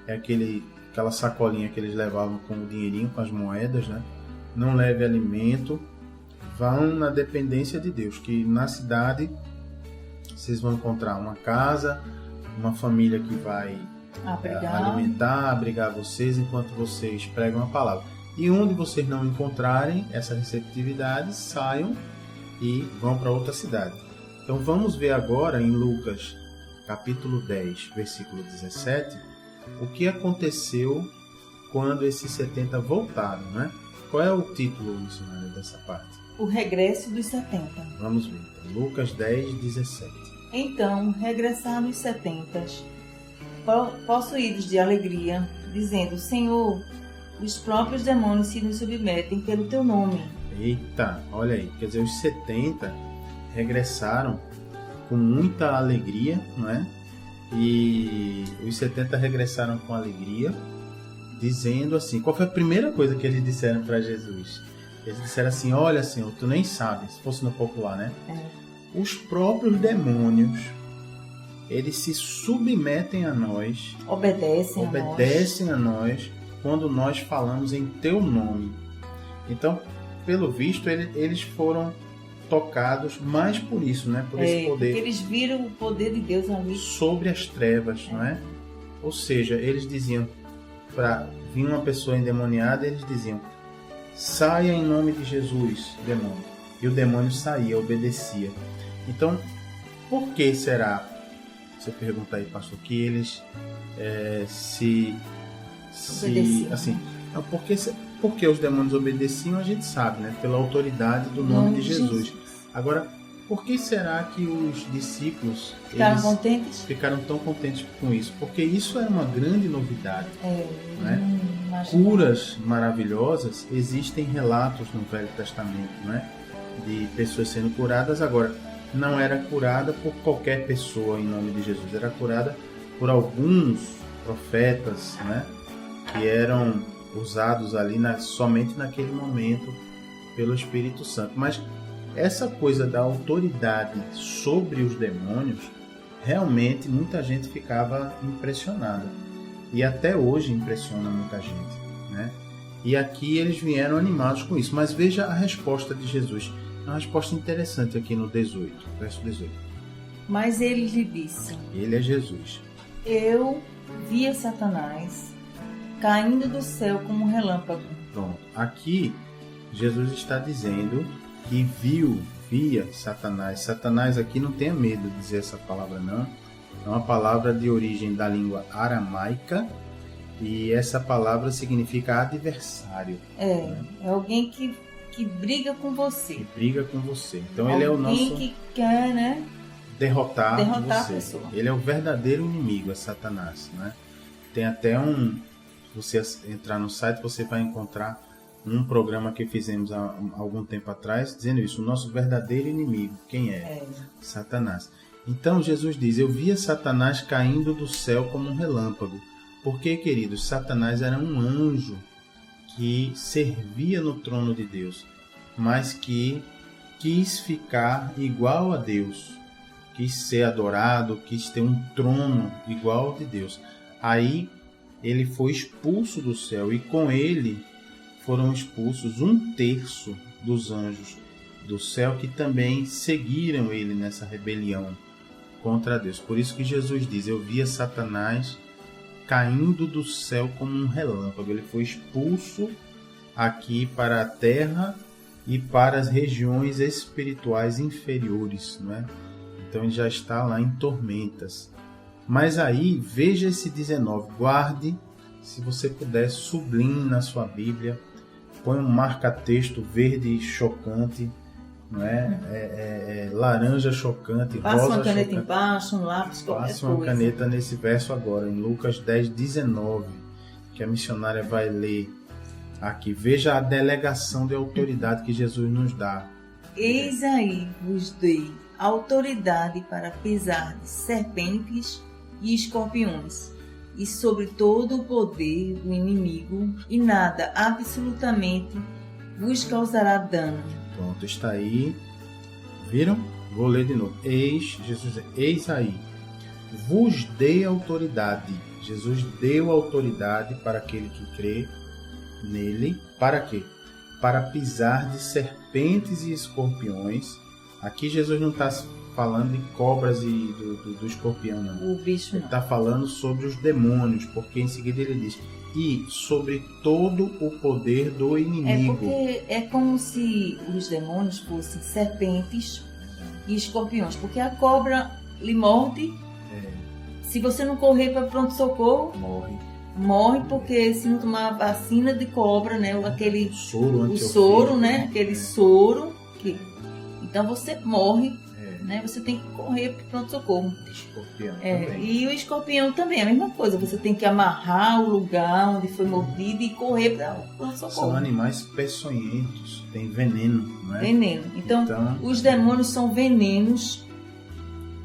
é aquela sacolinha que eles levavam com o dinheirinho, com as moedas, né? Não leve alimento, vão na dependência de Deus, que na cidade vocês vão encontrar uma casa, uma família que vai alimentar, abrigar vocês enquanto vocês pregam a palavra. E onde vocês não encontrarem essa receptividade, saiam e vão para outra cidade. Então vamos ver agora em Lucas capítulo 10, versículo 17, o que aconteceu quando esses 70 voltaram, né? Qual é o título, missionário, dessa parte? O regresso dos 70. Vamos ver. Então, Lucas 10, 17. Então regressaram os 70, possuídos de alegria, dizendo: Senhor, os próprios demônios se nos submetem pelo teu nome. Eita, olha aí. Quer dizer, os 70 regressaram com muita alegria, não é? E os 70 regressaram com alegria, dizendo assim, qual foi a primeira coisa que eles disseram para Jesus? Eles disseram assim: olha, Senhor, tu nem sabes, se fosse no popular, né? Os próprios demônios, eles se submetem a nós, obedecem a nós quando nós falamos em teu nome. Então, pelo visto, eles foram tocados mais por isso, né? Por esse poder. Porque eles viram o poder de Deus ali sobre as trevas, não é? Ou seja, eles diziam, para vir uma pessoa endemoniada, eles diziam: saia em nome de Jesus, demônio. E o demônio saía, obedecia. Então, por que será, você pergunta aí, pastor, que eles assim, porque os demônios obedeciam, a gente sabe, né? Pela autoridade do nome de Jesus. Agora, por que será que os discípulos ficaram tão contentes com isso? Porque isso é uma grande novidade. Né? Curas maravilhosas, existem relatos no Velho Testamento, né? De pessoas sendo curadas. Agora, não era curada por qualquer pessoa em nome de Jesus, era curada por alguns profetas, né? Que eram usados ali somente naquele momento pelo Espírito Santo. Mas essa coisa da autoridade sobre os demônios, realmente muita gente ficava impressionada. E até hoje impressiona muita gente, né? E aqui eles vieram animados com isso. Mas veja a resposta de Jesus. É uma resposta interessante aqui no 18, verso 18. Mas ele lhe disse: Ele é Jesus. Eu via Satanás caindo do céu como um relâmpago. Pronto. Aqui Jesus está dizendo que via Satanás. Satanás aqui não tenha medo de dizer essa palavra, não. É uma palavra de origem da língua aramaica e essa palavra significa adversário. É alguém que briga com você. Que briga com você. Então alguém ele é o nosso... que quer, né? Derrotar você. A pessoa. Ele é o verdadeiro inimigo, é Satanás, né? Tem até se você entrar no site, você vai encontrar um programa que fizemos há algum tempo atrás, dizendo isso, o nosso verdadeiro inimigo. Quem é? Satanás. Então Jesus diz: eu via Satanás caindo do céu como um relâmpago. Porque, queridos, Satanás era um anjo que servia no trono de Deus, mas que quis ficar igual a Deus, quis ser adorado, quis ter um trono igual ao de Deus. Aí ele foi expulso do céu e com ele foram expulsos 1/3 dos anjos do céu que também seguiram ele nessa rebelião contra Deus. Por isso que Jesus diz: eu via Satanás caindo do céu como um relâmpago. Ele foi expulso aqui para a terra e para as regiões espirituais inferiores, não é? Então ele já está lá em tormentas. Mas aí, veja esse 19, guarde, se você puder, sublinhe na sua Bíblia, põe um marca-texto verde chocante, não é? Laranja chocante, passa rosa uma caneta chocante. Embaixo, um lápis, qualquer Passe uma caneta nesse verso agora, em Lucas 10, 19, que a missionária vai ler aqui. Veja a delegação de autoridade que Jesus nos dá. Eis aí vos dei autoridade para pisar de serpentes e escorpiões, e sobre todo o poder do inimigo, e nada absolutamente vos causará dano. Pronto, está aí. Viram? Vou ler de novo. Jesus, eis aí. Vos dei autoridade. Jesus deu autoridade para aquele que crê nele. Para quê? para pisar de serpentes e escorpiões. Aqui Jesus não está falando de cobras e do escorpião, não. O bicho Ele não. está falando sobre os demônios, porque em seguida ele diz: e sobre todo o poder do É inimigo. porque é como se os demônios fossem serpentes e escorpiões. Porque a cobra lhe morde. Se você não correr para pronto-socorro, morre, porque se não tomar vacina de cobra, né? Aquele O soro, né? Aquele soro. Então você morre, né? Você tem que correr para pronto-socorro. Escorpião E o escorpião também, é a mesma coisa. Você tem que amarrar o lugar onde foi mordido e correr para o pronto-socorro. São animais peçonhentos, tem veneno, não é? Veneno. Então, os demônios são venenos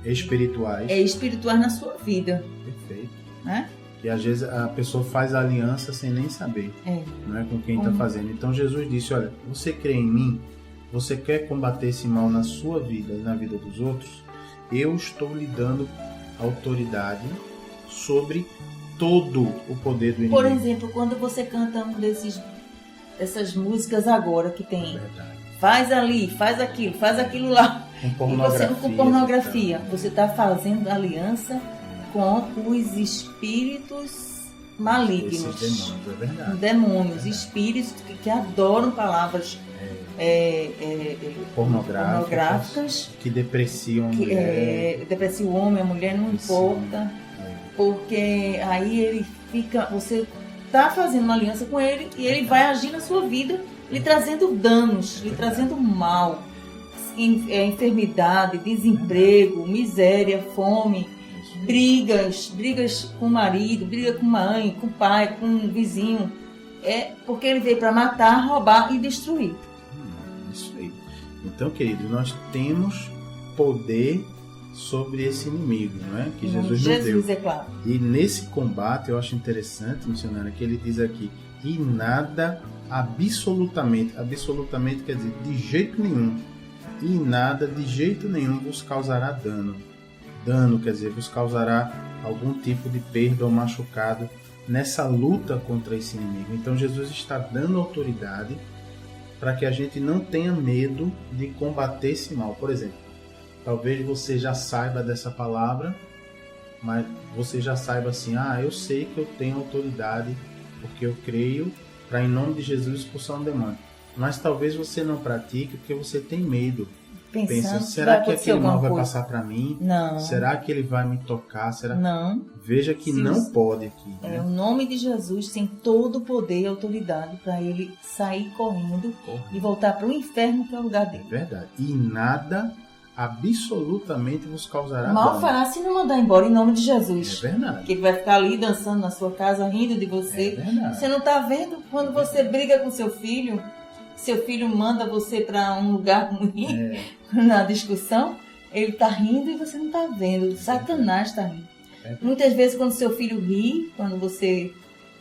espirituais. Espirituais na sua vida. Perfeito. Né? E às vezes a pessoa faz aliança sem nem saber, não é, com quem está fazendo. Então Jesus disse: olha, você crê em mim? Você quer combater esse mal na sua vida e na vida dos outros? Eu estou lhe dando autoridade sobre todo o poder do inimigo. Por exemplo, quando você canta dessas músicas agora que tem faz ali, faz aquilo lá, com pornografia, você está fazendo aliança com os espíritos malignos. Esses demônios, é verdade. Demônios, espíritos que adoram palavras pornográficas, que depreciam a mulher. Deprecia o homem, a mulher, não importa. Porque aí ele fica. Você está fazendo uma aliança com ele e ele vai agir na sua vida, lhe trazendo danos, lhe trazendo mal, enfermidade, desemprego, miséria, fome, brigas com o marido, briga com a mãe, com o pai, com o vizinho. É porque ele veio para matar, roubar e destruir. Isso aí. Então, querido, nós temos poder sobre esse inimigo, não é? Que Jesus nos deu. É claro. E nesse combate eu acho interessante, missionária, que ele diz aqui: e nada absolutamente quer dizer de jeito nenhum, e nada de jeito nenhum vos causará dano. Dano quer dizer vos causará algum tipo de perda ou machucado nessa luta contra esse inimigo. Então Jesus está dando autoridade para que a gente não tenha medo de combater esse mal. Por exemplo, talvez você já saiba dessa palavra, mas você já saiba assim: eu sei que eu tenho autoridade porque eu creio para, em nome de Jesus, expulsar um demônio. Mas talvez você não pratique porque você tem medo. Pensa, será que aquele mal vai passar para mim? Não. Será que ele vai me tocar? Será? Não. Veja que não pode aqui. Né? O nome de Jesus tem todo o poder e autoridade para ele sair correndo e voltar para o inferno, que é o lugar dele. É verdade. E nada absolutamente vos causará mal dano. fará se não mandar embora em nome de Jesus. É verdade. Que ele vai ficar ali dançando na sua casa, rindo de você. É verdade. Você não está vendo quando você briga com seu filho manda você para um lugar ruim na discussão, ele está rindo e você não está vendo. Satanás está rindo. Muitas vezes quando seu filho ri, quando você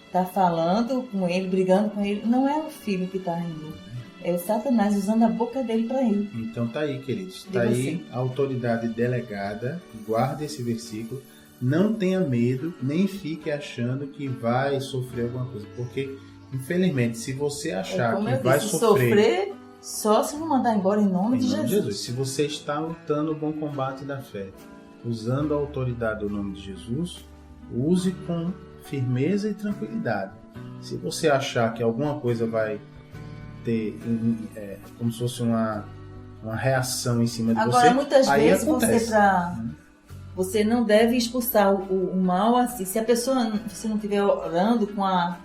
está falando com ele, brigando com ele, não é o filho que está rindo. É o Satanás usando a boca dele para ele. Então tá aí, queridos. Tá aí a autoridade delegada. Guarde esse versículo. Não tenha medo, nem fique achando que vai sofrer alguma coisa. Porque, infelizmente, se você achar que vai sofrer, só se não mandar embora em nome de Jesus. Se você está lutando o bom combate da fé, usando a autoridade do nome de Jesus, use com firmeza e tranquilidade. Se você achar que alguma coisa vai ter como se fosse uma reação em cima de você, agora muitas aí vezes acontece. Você não deve expulsar o mal assim. Se a pessoa, você não estiver orando com a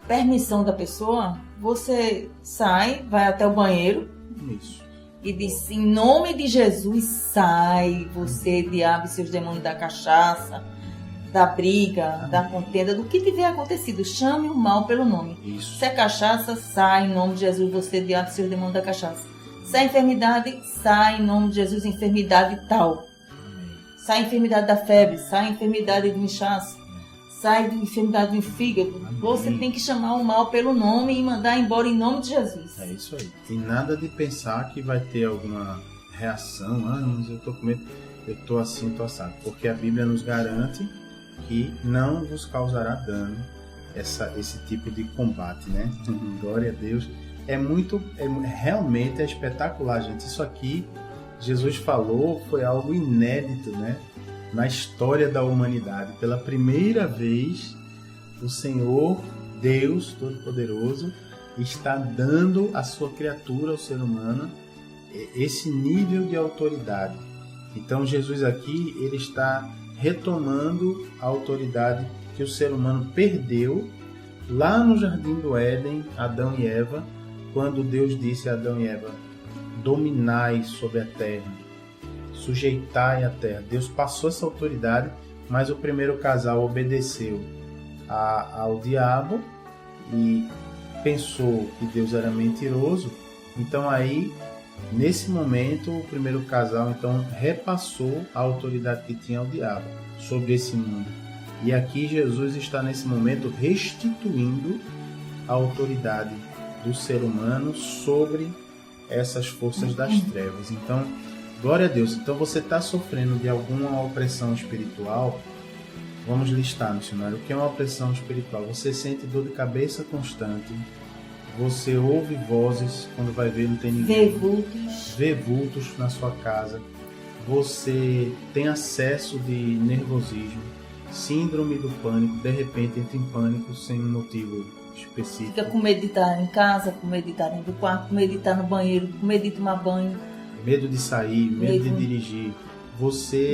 permissão da pessoa, você sai, vai até o banheiro. Isso. E diz: em nome de Jesus, sai, você, diabo, e seus demônios da cachaça, da briga, da contenda, do que tiver acontecido. Chame o mal pelo nome. Isso. Se é cachaça, sai em nome de Jesus, você, diabo, e seus demônios da cachaça. Se é enfermidade, sai em nome de Jesus, enfermidade tal. Sai a enfermidade da febre, sai a enfermidade do inchaço, sai da enfermidade do fígado. Amém. Você tem que chamar o mal pelo nome e mandar embora em nome de Jesus. É isso aí. E nada de pensar que vai ter alguma reação. Mas eu tô com medo, eu tô assim, tô assado. Porque a Bíblia nos garante que não vos causará dano esse tipo de combate, né? Glória a Deus. realmente é espetacular, gente. Isso aqui, Jesus falou, foi algo inédito, né? Na história da humanidade. Pela primeira vez, o Senhor, Deus Todo-Poderoso, está dando à sua criatura, ao ser humano, esse nível de autoridade. Então, Jesus aqui, ele está retomando a autoridade que o ser humano perdeu lá no Jardim do Éden, Adão e Eva, quando Deus disse a Adão e Eva: dominai sobre a terra, sujeitai a terra. Deus passou essa autoridade, mas o primeiro casal obedeceu ao diabo e pensou que Deus era mentiroso. Então aí, nesse momento, o primeiro casal então repassou a autoridade que tinha ao diabo sobre esse mundo. E aqui Jesus está nesse momento restituindo a autoridade do ser humano sobre essas forças das trevas. Então, glória a Deus. Então você está sofrendo de alguma opressão espiritual. Vamos listar, missionário, o que é uma opressão espiritual? Você sente dor de cabeça constante, você ouve vozes, quando vai ver não tem ninguém, vê vultos na sua casa, você tem acesso de nervosismo, síndrome do pânico, de repente entra em pânico sem um motivo específico. Fica com medo de estar em casa, com medo de estar dentro do quarto, com medo de estar no banheiro, com medo de tomar banho. Medo de sair, medo de dirigir.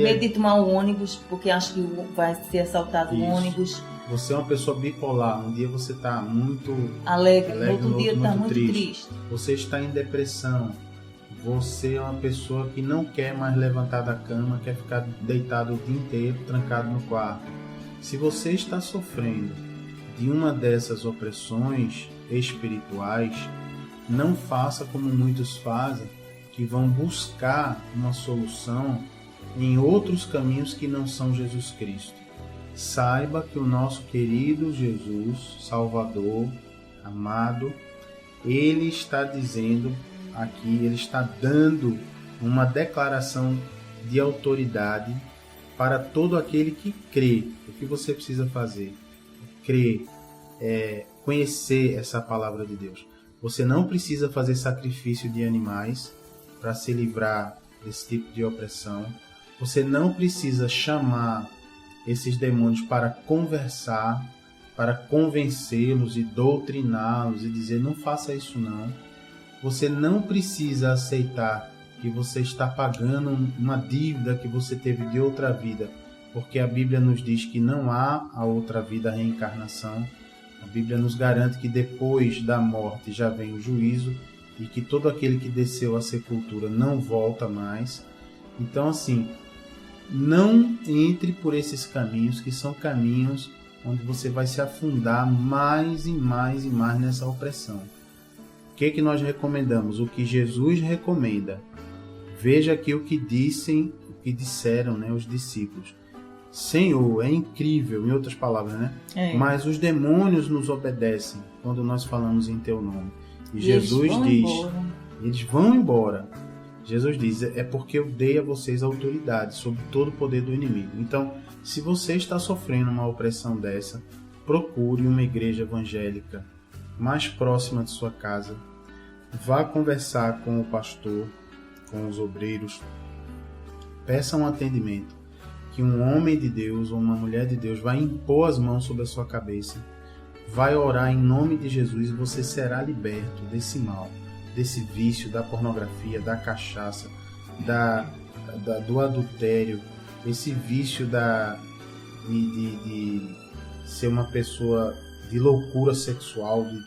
Medo de tomar o ônibus, porque acha que vai ser assaltado o ônibus. Você é uma pessoa bipolar. Um dia você está muito alegre, no outro dia está muito triste. Você está em depressão. Você é uma pessoa que não quer mais levantar da cama, quer ficar deitado o dia inteiro, trancado no quarto. Se você está sofrendo de uma dessas opressões espirituais, não faça como muitos fazem, que vão buscar uma solução em outros caminhos que não são Jesus Cristo. Saiba que o nosso querido Jesus, Salvador, amado, ele está dizendo aqui, ele está dando uma declaração de autoridade para todo aquele que crê. O que você precisa fazer? Crer, conhecer essa palavra de Deus. Você não precisa fazer sacrifício de animais para se livrar desse tipo de opressão. Você não precisa chamar esses demônios para conversar, para convencê-los e doutriná-los e dizer não faça isso não. Você não precisa aceitar que você está pagando uma dívida que você teve de outra vida, porque a Bíblia nos diz que não há a outra vida, a reencarnação. A Bíblia nos garante que depois da morte já vem o juízo e que todo aquele que desceu à sepultura não volta mais. Então, assim, não entre por esses caminhos, que são caminhos onde você vai se afundar mais e mais e mais nessa opressão. O que nós recomendamos? O que Jesus recomenda. Veja aqui o que disseram, né, os discípulos. Senhor, é incrível, em outras palavras, né? Mas os demônios nos obedecem quando nós falamos em teu nome. E Jesus diz, eles vão embora. Jesus diz, é porque eu dei a vocês autoridade sobre todo o poder do inimigo. Então, se você está sofrendo uma opressão dessa, procure uma igreja evangélica mais próxima de sua casa. Vá conversar com o pastor, com os obreiros. Peça um atendimento, que um homem de Deus ou uma mulher de Deus vai impor as mãos sobre a sua cabeça, vai orar em nome de Jesus e você será liberto desse mal, desse vício, da pornografia, da cachaça, do adultério, esse vício de ser uma pessoa de loucura sexual, de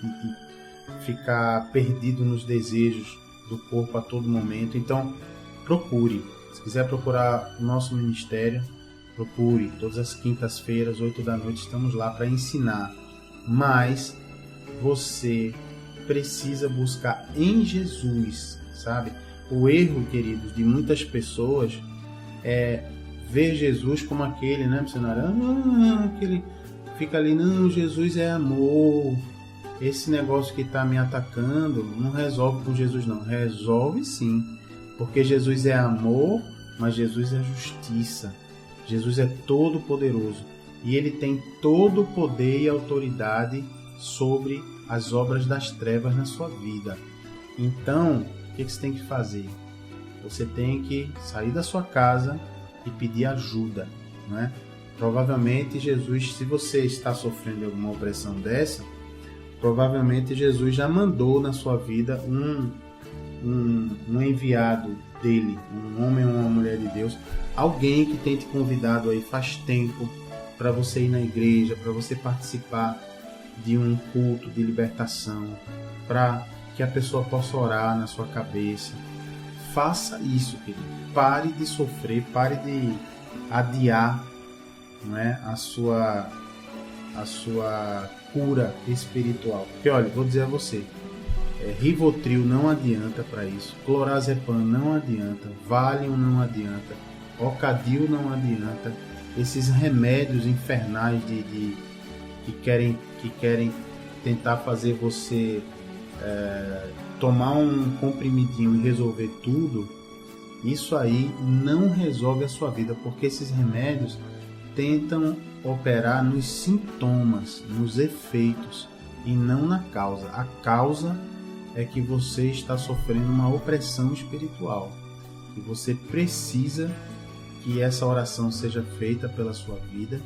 ficar perdido nos desejos do corpo a todo momento. Então, procure. Se quiser procurar o nosso ministério, procure. Todas as quintas-feiras, 8 da noite, estamos lá para ensinar. Mas você precisa buscar em Jesus, sabe? O erro, queridos, de muitas pessoas é ver Jesus como aquele, né, missionário? Aquele fica ali, não, Jesus é amor. Esse negócio que está me atacando não resolve com Jesus, não. Resolve sim, porque Jesus é amor, mas Jesus é justiça. Jesus é todo poderoso e ele tem todo o poder e autoridade sobre as obras das trevas na sua vida. Então, o que você tem que fazer? Você tem que sair da sua casa e pedir ajuda, não é? Provavelmente Jesus, se você está sofrendo de alguma opressão dessa, provavelmente Jesus já mandou na sua vida um enviado dele, um homem ou uma mulher de Deus, alguém que tem te convidado aí faz tempo para você ir na igreja, para você participar de um culto de libertação, para que a pessoa possa orar na sua cabeça. Faça isso, querido. Pare de sofrer, pare de adiar, não é, a sua cura espiritual. Porque, olha, vou dizer a você, Rivotril não adianta para isso, Clorazepam não adianta, Valium não adianta, Ocadil não adianta. Esses remédios infernais que querem tentar fazer você tomar um comprimidinho e resolver tudo, isso aí não resolve a sua vida, porque esses remédios tentam operar nos sintomas, nos efeitos e não na causa. A causa é que você está sofrendo uma opressão espiritual e você precisa que essa oração seja feita pela sua vida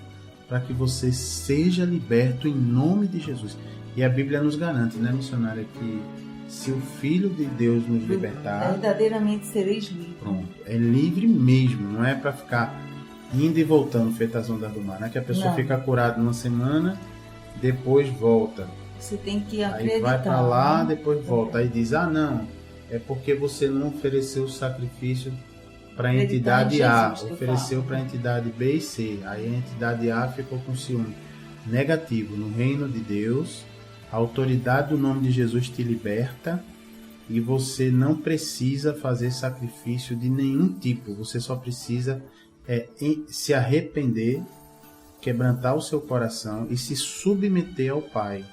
para que você seja liberto em nome de Jesus. E a Bíblia nos garante, né, missionária, que se o Filho de Deus nos libertar, verdadeiramente sereis livres. Pronto, é livre mesmo, não é para ficar indo e voltando, feita as ondas do mar, né? Que a pessoa fica curada numa semana, depois volta. Você tem que acreditar. Aí vai para lá, depois volta. Aí diz, não, é porque você não ofereceu o sacrifício para a entidade A, ofereceu para a entidade B e C. Aí a entidade A ficou com ciúme. Negativo, no reino de Deus, a autoridade do nome de Jesus te liberta e você não precisa fazer sacrifício de nenhum tipo. Você só precisa se arrepender, quebrantar o seu coração e se submeter ao Pai,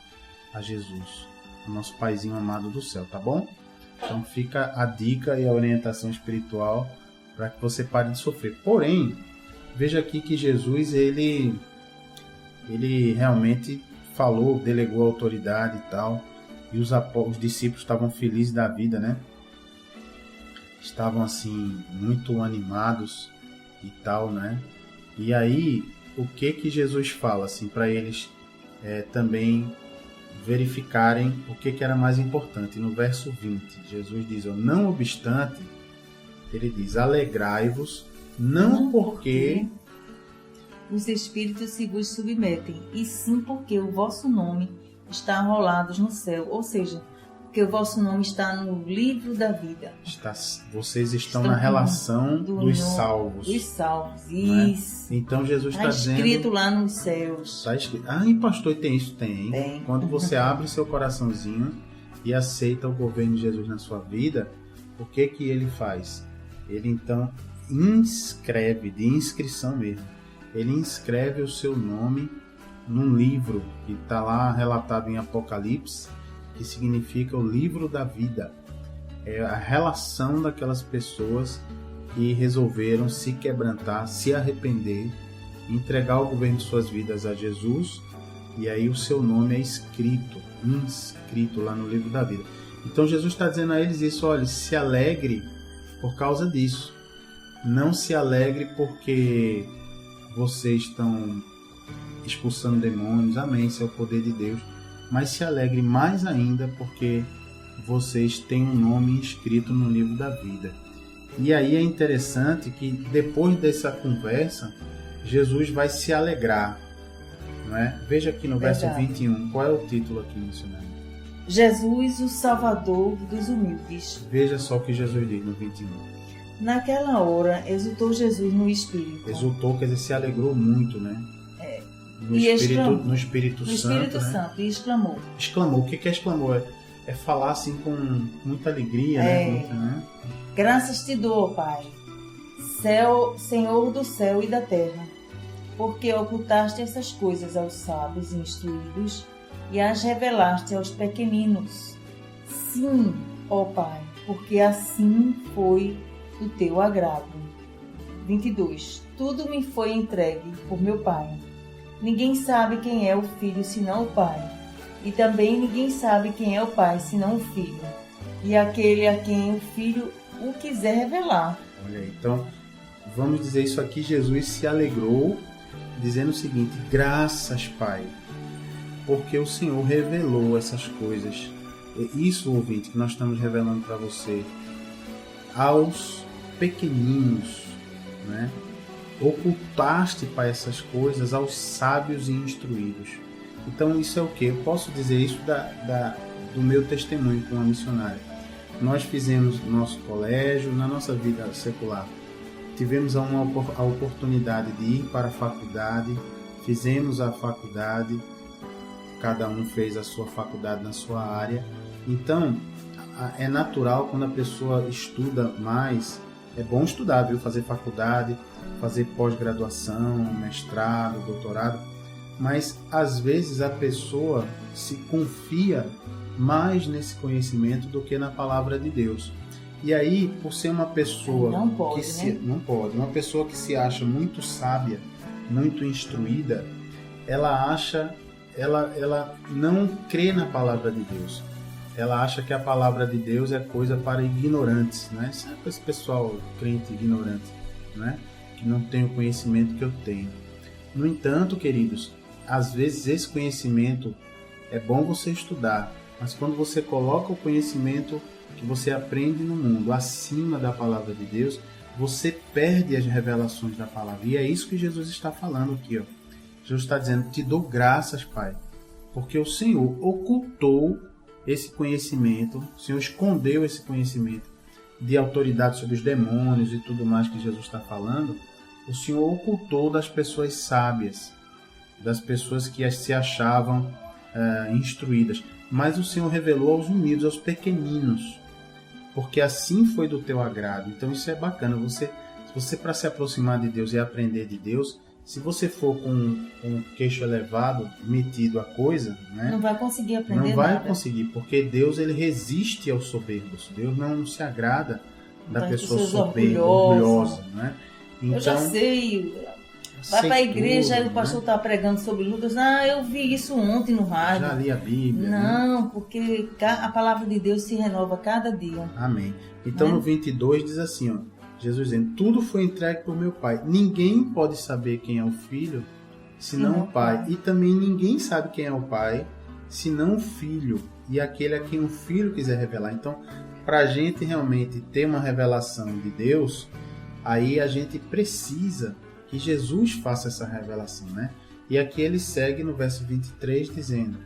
a Jesus, o nosso Paizinho amado do céu, tá bom? Então fica a dica e a orientação espiritual para que você pare de sofrer. Porém, veja aqui que Jesus, ele realmente falou, delegou a autoridade e tal, e os discípulos estavam felizes da vida, né? Estavam assim, muito animados e tal, né? E aí, o que Jesus fala, assim, para eles também verificarem o que era mais importante. No verso 20, Jesus diz, não obstante, ele diz, alegrai-vos, não porque os espíritos se vos submetem, e sim porque o vosso nome está arrolados no céu, ou seja, porque o vosso nome está no livro da vida. Vocês estão na relação dos salvos. Dos salvos, isso. Então Jesus está dizendo... Está escrito lá nos céus. Está escrito. E pastor, tem isso? Tem. Quando você abre seu coraçãozinho e aceita o governo de Jesus na sua vida, o que ele faz? Ele então inscreve, de inscrição mesmo, ele inscreve o seu nome num livro que está lá relatado em Apocalipse, que significa o livro da vida. É a relação daquelas pessoas que resolveram se quebrantar, se arrepender, entregar o governo de suas vidas a Jesus, e aí o seu nome é inscrito lá no livro da vida. Então Jesus está dizendo a eles isso, olha, se alegre por causa disso. Não se alegre porque vocês estão expulsando demônios, amém, isso é o poder de Deus, mas se alegre mais ainda porque vocês têm um nome inscrito no livro da vida. E aí é interessante que depois dessa conversa, Jesus vai se alegrar, não é? Veja aqui no verso 21, qual é o título aqui, missionário? Jesus, o Salvador dos humildes. Veja só o que Jesus diz no 21. Naquela hora, exultou Jesus no Espírito. Exultou, quer dizer, se alegrou muito, né? No Espírito Santo, né? E exclamou. Exclamou. O que é exclamou? É falar assim com muita alegria, né? Graças te dou, Pai, Senhor do céu e da terra, porque ocultaste essas coisas aos sábios e instruídos e as revelaste aos pequeninos. Sim, ó Pai, porque assim foi do teu agrado. 22. Tudo me foi entregue por meu Pai. Ninguém sabe quem é o Filho senão o Pai, E também ninguém sabe quem é o Pai, senão o Filho, e aquele a quem o Filho o quiser revelar. Olha aí, então, vamos dizer isso aqui, Jesus se alegrou, dizendo o seguinte: graças, Pai, porque o Senhor revelou essas coisas. Isso, ouvinte, que nós estamos revelando para você, aos pequeninos, né? Ocultaste, Pai, essas coisas aos sábios e instruídos. Então isso é o que? Eu posso dizer isso do meu testemunho como missionário. Nós fizemos nosso colégio, na nossa vida secular. Tivemos a oportunidade de ir para a faculdade, fizemos a faculdade, cada um fez a sua faculdade na sua área. Então, é natural quando a pessoa estuda mais, é bom estudar, viu? Fazer faculdade, fazer pós-graduação, mestrado, doutorado, mas às vezes a pessoa se confia mais nesse conhecimento do que na palavra de Deus. E aí, por ser uma pessoa uma pessoa que se acha muito sábia, muito instruída, ela não crê na palavra de Deus. Ela acha que a palavra de Deus é coisa para ignorantes, né? Sabe esse pessoal crente ignorante, né? Que não tem o conhecimento que eu tenho. No entanto, queridos, às vezes esse conhecimento é bom você estudar, mas quando você coloca o conhecimento que você aprende no mundo acima da palavra de Deus, você perde as revelações da palavra. E é isso que Jesus está falando aqui, ó. Jesus está dizendo: te dou graças, Pai, porque o Senhor ocultou esse conhecimento, o Senhor escondeu esse conhecimento de autoridade sobre os demônios e tudo mais que Jesus está falando. O Senhor ocultou das pessoas sábias, das pessoas que se achavam instruídas, mas o Senhor revelou aos humildes, aos pequeninos, porque assim foi do teu agrado. Então isso é bacana. Se você para se aproximar de Deus e aprender de Deus, se você for com o queixo elevado, metido a coisa, né, não vai conseguir aprender. Não vai nada. conseguir, porque Deus ele resiste aos soberbos. Deus não se agrada da pessoa soberba, orgulhosa, né? Então, eu já sei. Vai para a igreja e o pastor está pregando sobre Lucas. Eu vi isso ontem no rádio. Já li a Bíblia. Não, né? Porque a palavra de Deus se renova cada dia. Amém. Então no 22 diz assim, ó, Jesus dizendo: tudo foi entregue por meu Pai. Ninguém pode saber quem é o Filho, senão o Pai. E também ninguém sabe quem é o Pai, senão o Filho. E aquele a quem o Filho quiser revelar. Então, para a gente realmente ter uma revelação de Deus, aí a gente precisa que Jesus faça essa revelação, né? E aqui ele segue no verso 23 dizendo,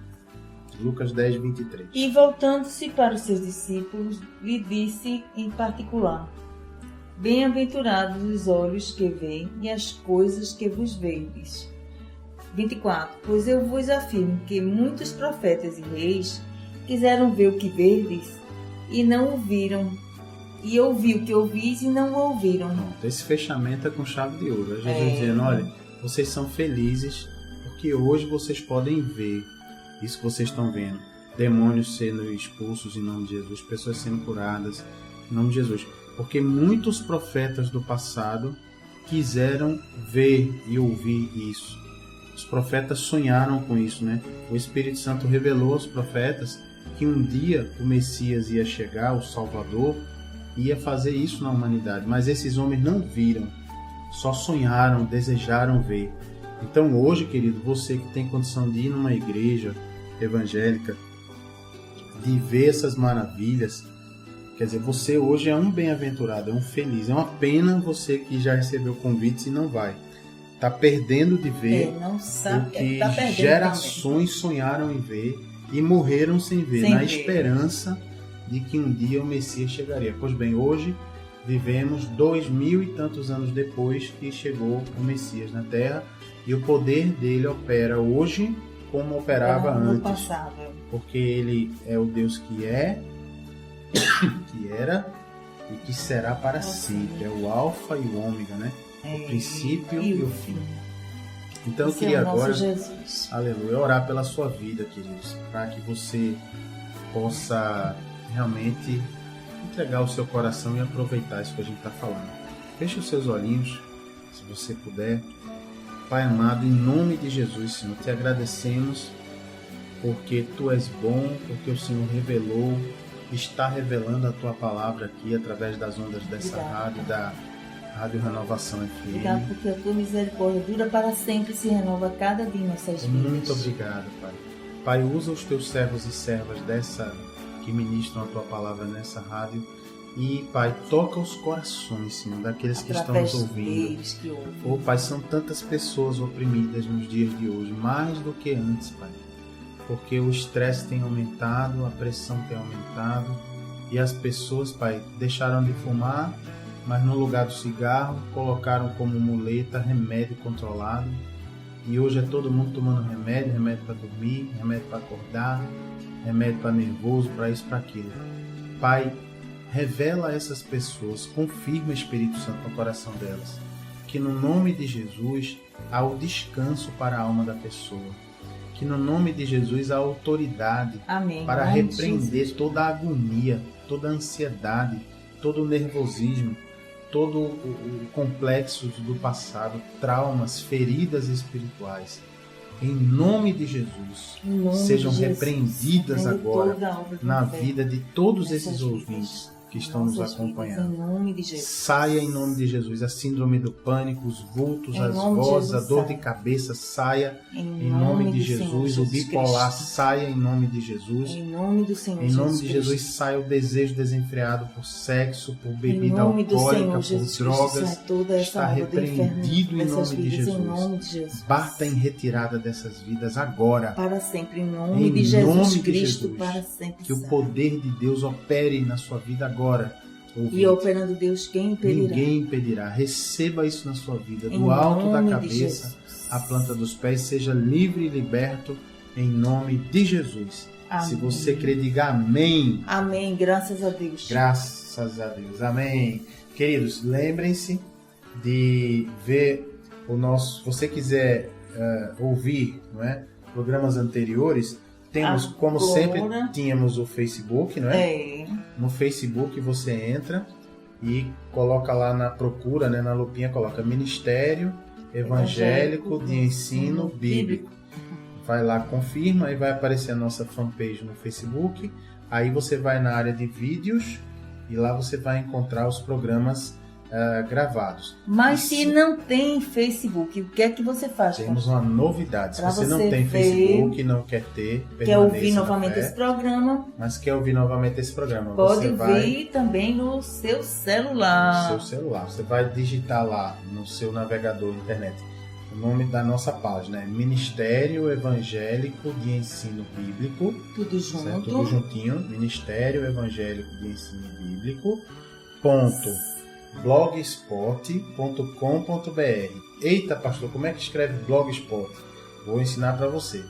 Lucas 10, 23. E voltando-se para os seus discípulos, lhe disse em particular: bem-aventurados os olhos que veem e as coisas que vos vedes. 24. Pois eu vos afirmo que muitos profetas e reis quiseram ver o que verdes e não o viram, e ouvir o que ouvis e não o ouviram. Pronto, esse fechamento é com chave de ouro. É Jesus dizendo: olha, vocês são felizes porque hoje vocês podem ver isso que vocês estão vendo. Demônios sendo expulsos em nome de Jesus, pessoas sendo curadas em nome de Jesus. Porque muitos profetas do passado quiseram ver e ouvir isso. Os profetas sonharam com isso, né? O Espírito Santo revelou aos profetas que um dia o Messias ia chegar, o Salvador, ia fazer isso na humanidade. Mas esses homens não viram, só sonharam, desejaram ver. Então hoje, querido, você que tem condição de ir numa igreja evangélica, de ver essas maravilhas, quer dizer, você hoje é um bem-aventurado, é um feliz. É uma pena você que já recebeu convites e não vai. Está perdendo de ver não sabe, o que tá gerações sonharam em ver e morreram sem ver, na esperança de que um dia o Messias chegaria. Pois bem, hoje vivemos 2000 e tantos anos depois que chegou o Messias na Terra, e o poder dele opera hoje como operava antes. Passado. Porque ele é o Deus que é, que era e que será para sempre. É o Alfa e o Ômega, né? O princípio e o fim. Então eu queria agora, aleluia, orar pela sua vida, queridos, para que você possa realmente entregar o seu coração e aproveitar isso que a gente está falando. Feche os seus olhinhos, se você puder. Pai amado, em nome de Jesus, Senhor, te agradecemos porque Tu és bom, porque o Senhor revelou, está revelando a Tua palavra aqui através das ondas dessa rádio, da Rádio Renovação FM. Obrigado porque a Tua misericórdia dura para sempre e se renova cada dia em nossas vidas. Muito obrigado, Pai. Pai, usa os Teus servos e servas que ministram a Tua palavra nessa rádio. E, Pai, toca os corações, Senhor, daqueles que estão nos ouvindo. Oh, Pai, são tantas pessoas oprimidas nos dias de hoje, mais do que antes, Pai. Porque o estresse tem aumentado, a pressão tem aumentado. E as pessoas, Pai, deixaram de fumar, mas no lugar do cigarro, colocaram como muleta remédio controlado. E hoje é todo mundo tomando remédio para dormir, remédio para acordar, remédio para nervoso, para isso, para aquilo. Pai, revela a essas pessoas, confirma, Espírito Santo, no coração delas, que no nome de Jesus há o descanso para a alma da pessoa, que no nome de Jesus há autoridade para repreender toda a agonia, toda a ansiedade, todo o nervosismo, todo o complexo do passado, traumas, feridas espirituais. Em nome de Jesus, sejam repreendidas agora na vida de todos esses ouvintes que estão nos acompanhando. Saia em nome de Jesus a síndrome do pânico, os vultos, as vozes, a dor de cabeça, saia em nome de Jesus. O bipolar, saia em nome de Jesus. Em nome do Senhor Jesus. Em nome de Jesus, saia o desejo desenfreado por sexo, por bebida alcoólica, por drogas. Está repreendido em nome de Jesus. Bata em retirada dessas vidas agora. Para sempre, em nome de Jesus Cristo, para sempre. Que o poder de Deus opere na sua vida agora. Ouvinte. E operando Deus, quem impedirá? Ninguém impedirá. Receba isso na sua vida. Do alto da cabeça à planta dos pés, seja livre e liberto em nome de Jesus. Amém. Se você crer, diga amém. Amém. Graças a Deus. Graças a Deus. Amém. Queridos, lembrem-se de ver o nosso... Se você quiser ouvir, não é, programas anteriores... Temos, como sempre, tínhamos o Facebook, não é? No Facebook você entra e coloca lá na procura, né, na lupinha, coloca Ministério Evangélico de Ensino Bíblico. Vai lá, confirma e vai aparecer a nossa fanpage no Facebook. Aí você vai na área de vídeos e lá você vai encontrar os programas gravados. Mas se não tem Facebook, o que é que você faz? Temos uma novidade. Se você não tem Facebook, não quer ter, quer ouvir novamente esse programa, mas quer ouvir novamente esse programa, pode ouvir também no seu celular. No seu celular. Você vai digitar lá no seu navegador internet o nome da nossa página, é Ministério Evangélico de Ensino Bíblico. Tudo junto. Certo? Tudo juntinho. Ministério Evangélico de Ensino Bíblico. blogspot.com.br. Eita, pastor, como é que escreve blogspot? Vou ensinar para você.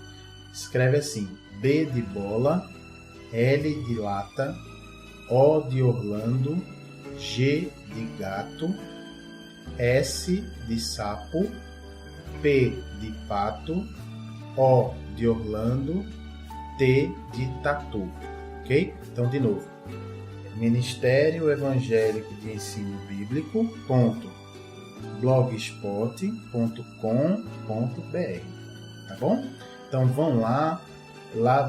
Escreve assim: B de bola, L de lata, O de Orlando, G de gato, S de sapo, P de pato, O de Orlando, T de tatu. Ok? Então, de novo. Ministério Evangélico de Ensino Bíblico .blogspot.com.br. Tá bom? Então vão lá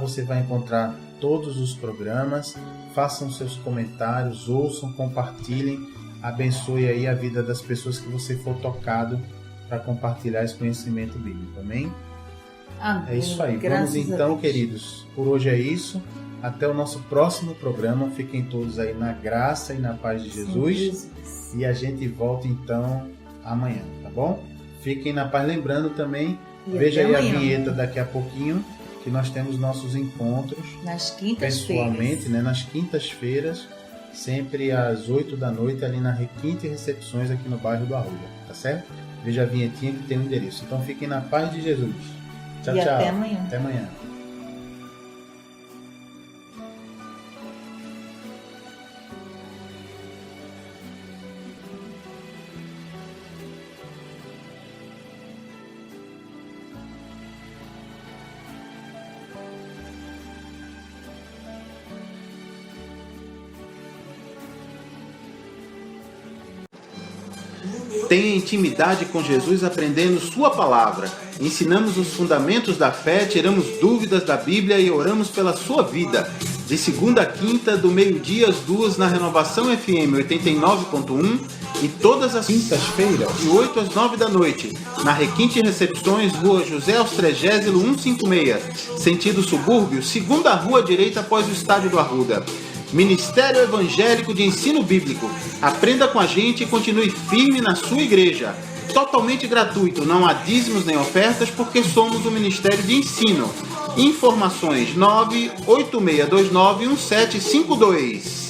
você vai encontrar todos os programas, façam seus comentários, ouçam, compartilhem, abençoe aí a vida das pessoas que você for tocado para compartilhar esse conhecimento bíblico, amém? Amém. É isso aí. Vamos então, queridos, por hoje é isso. Até o nosso próximo programa. Fiquem todos aí na graça e na paz de Jesus. Sim. E a gente volta então amanhã, tá bom? Fiquem na paz. Lembrando também, veja aí a vinheta daqui a pouquinho, que nós temos nossos encontros nas quintas-feiras. Pessoalmente, né? Nas quintas-feiras, sempre às 8 da noite, ali na Requinte Recepções, aqui no bairro do Arruda, tá certo? Veja a vinhetinha que tem o endereço. Então fiquem na paz de Jesus. Tchau, tchau. Até amanhã. Até amanhã. No meu Tenha intimidade com Jesus aprendendo sua palavra. Ensinamos os fundamentos da fé, tiramos dúvidas da Bíblia e oramos pela sua vida. De segunda a quinta, do meio-dia às 2 na Renovação FM 89.1 e todas as quintas-feiras, de 8 às 9 da noite, na Requinte Recepções, Rua José Austregésilo 156, sentido subúrbio, segunda rua direita após o Estádio do Arruda. Ministério Evangélico de Ensino Bíblico. Aprenda com a gente e continue firme na sua igreja. Totalmente gratuito, não há dízimos nem ofertas porque somos um ministério de ensino. Informações 986291752.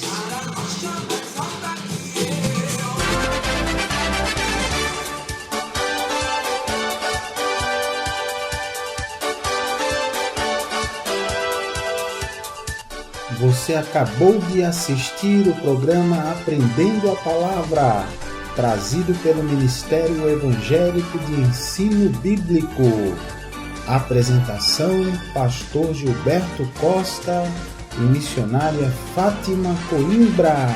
Você acabou de assistir o programa Aprendendo a Palavra, trazido pelo Ministério Evangélico de Ensino Bíblico. Apresentação: Pastor Gilberto Costa e missionária Fátima Coimbra.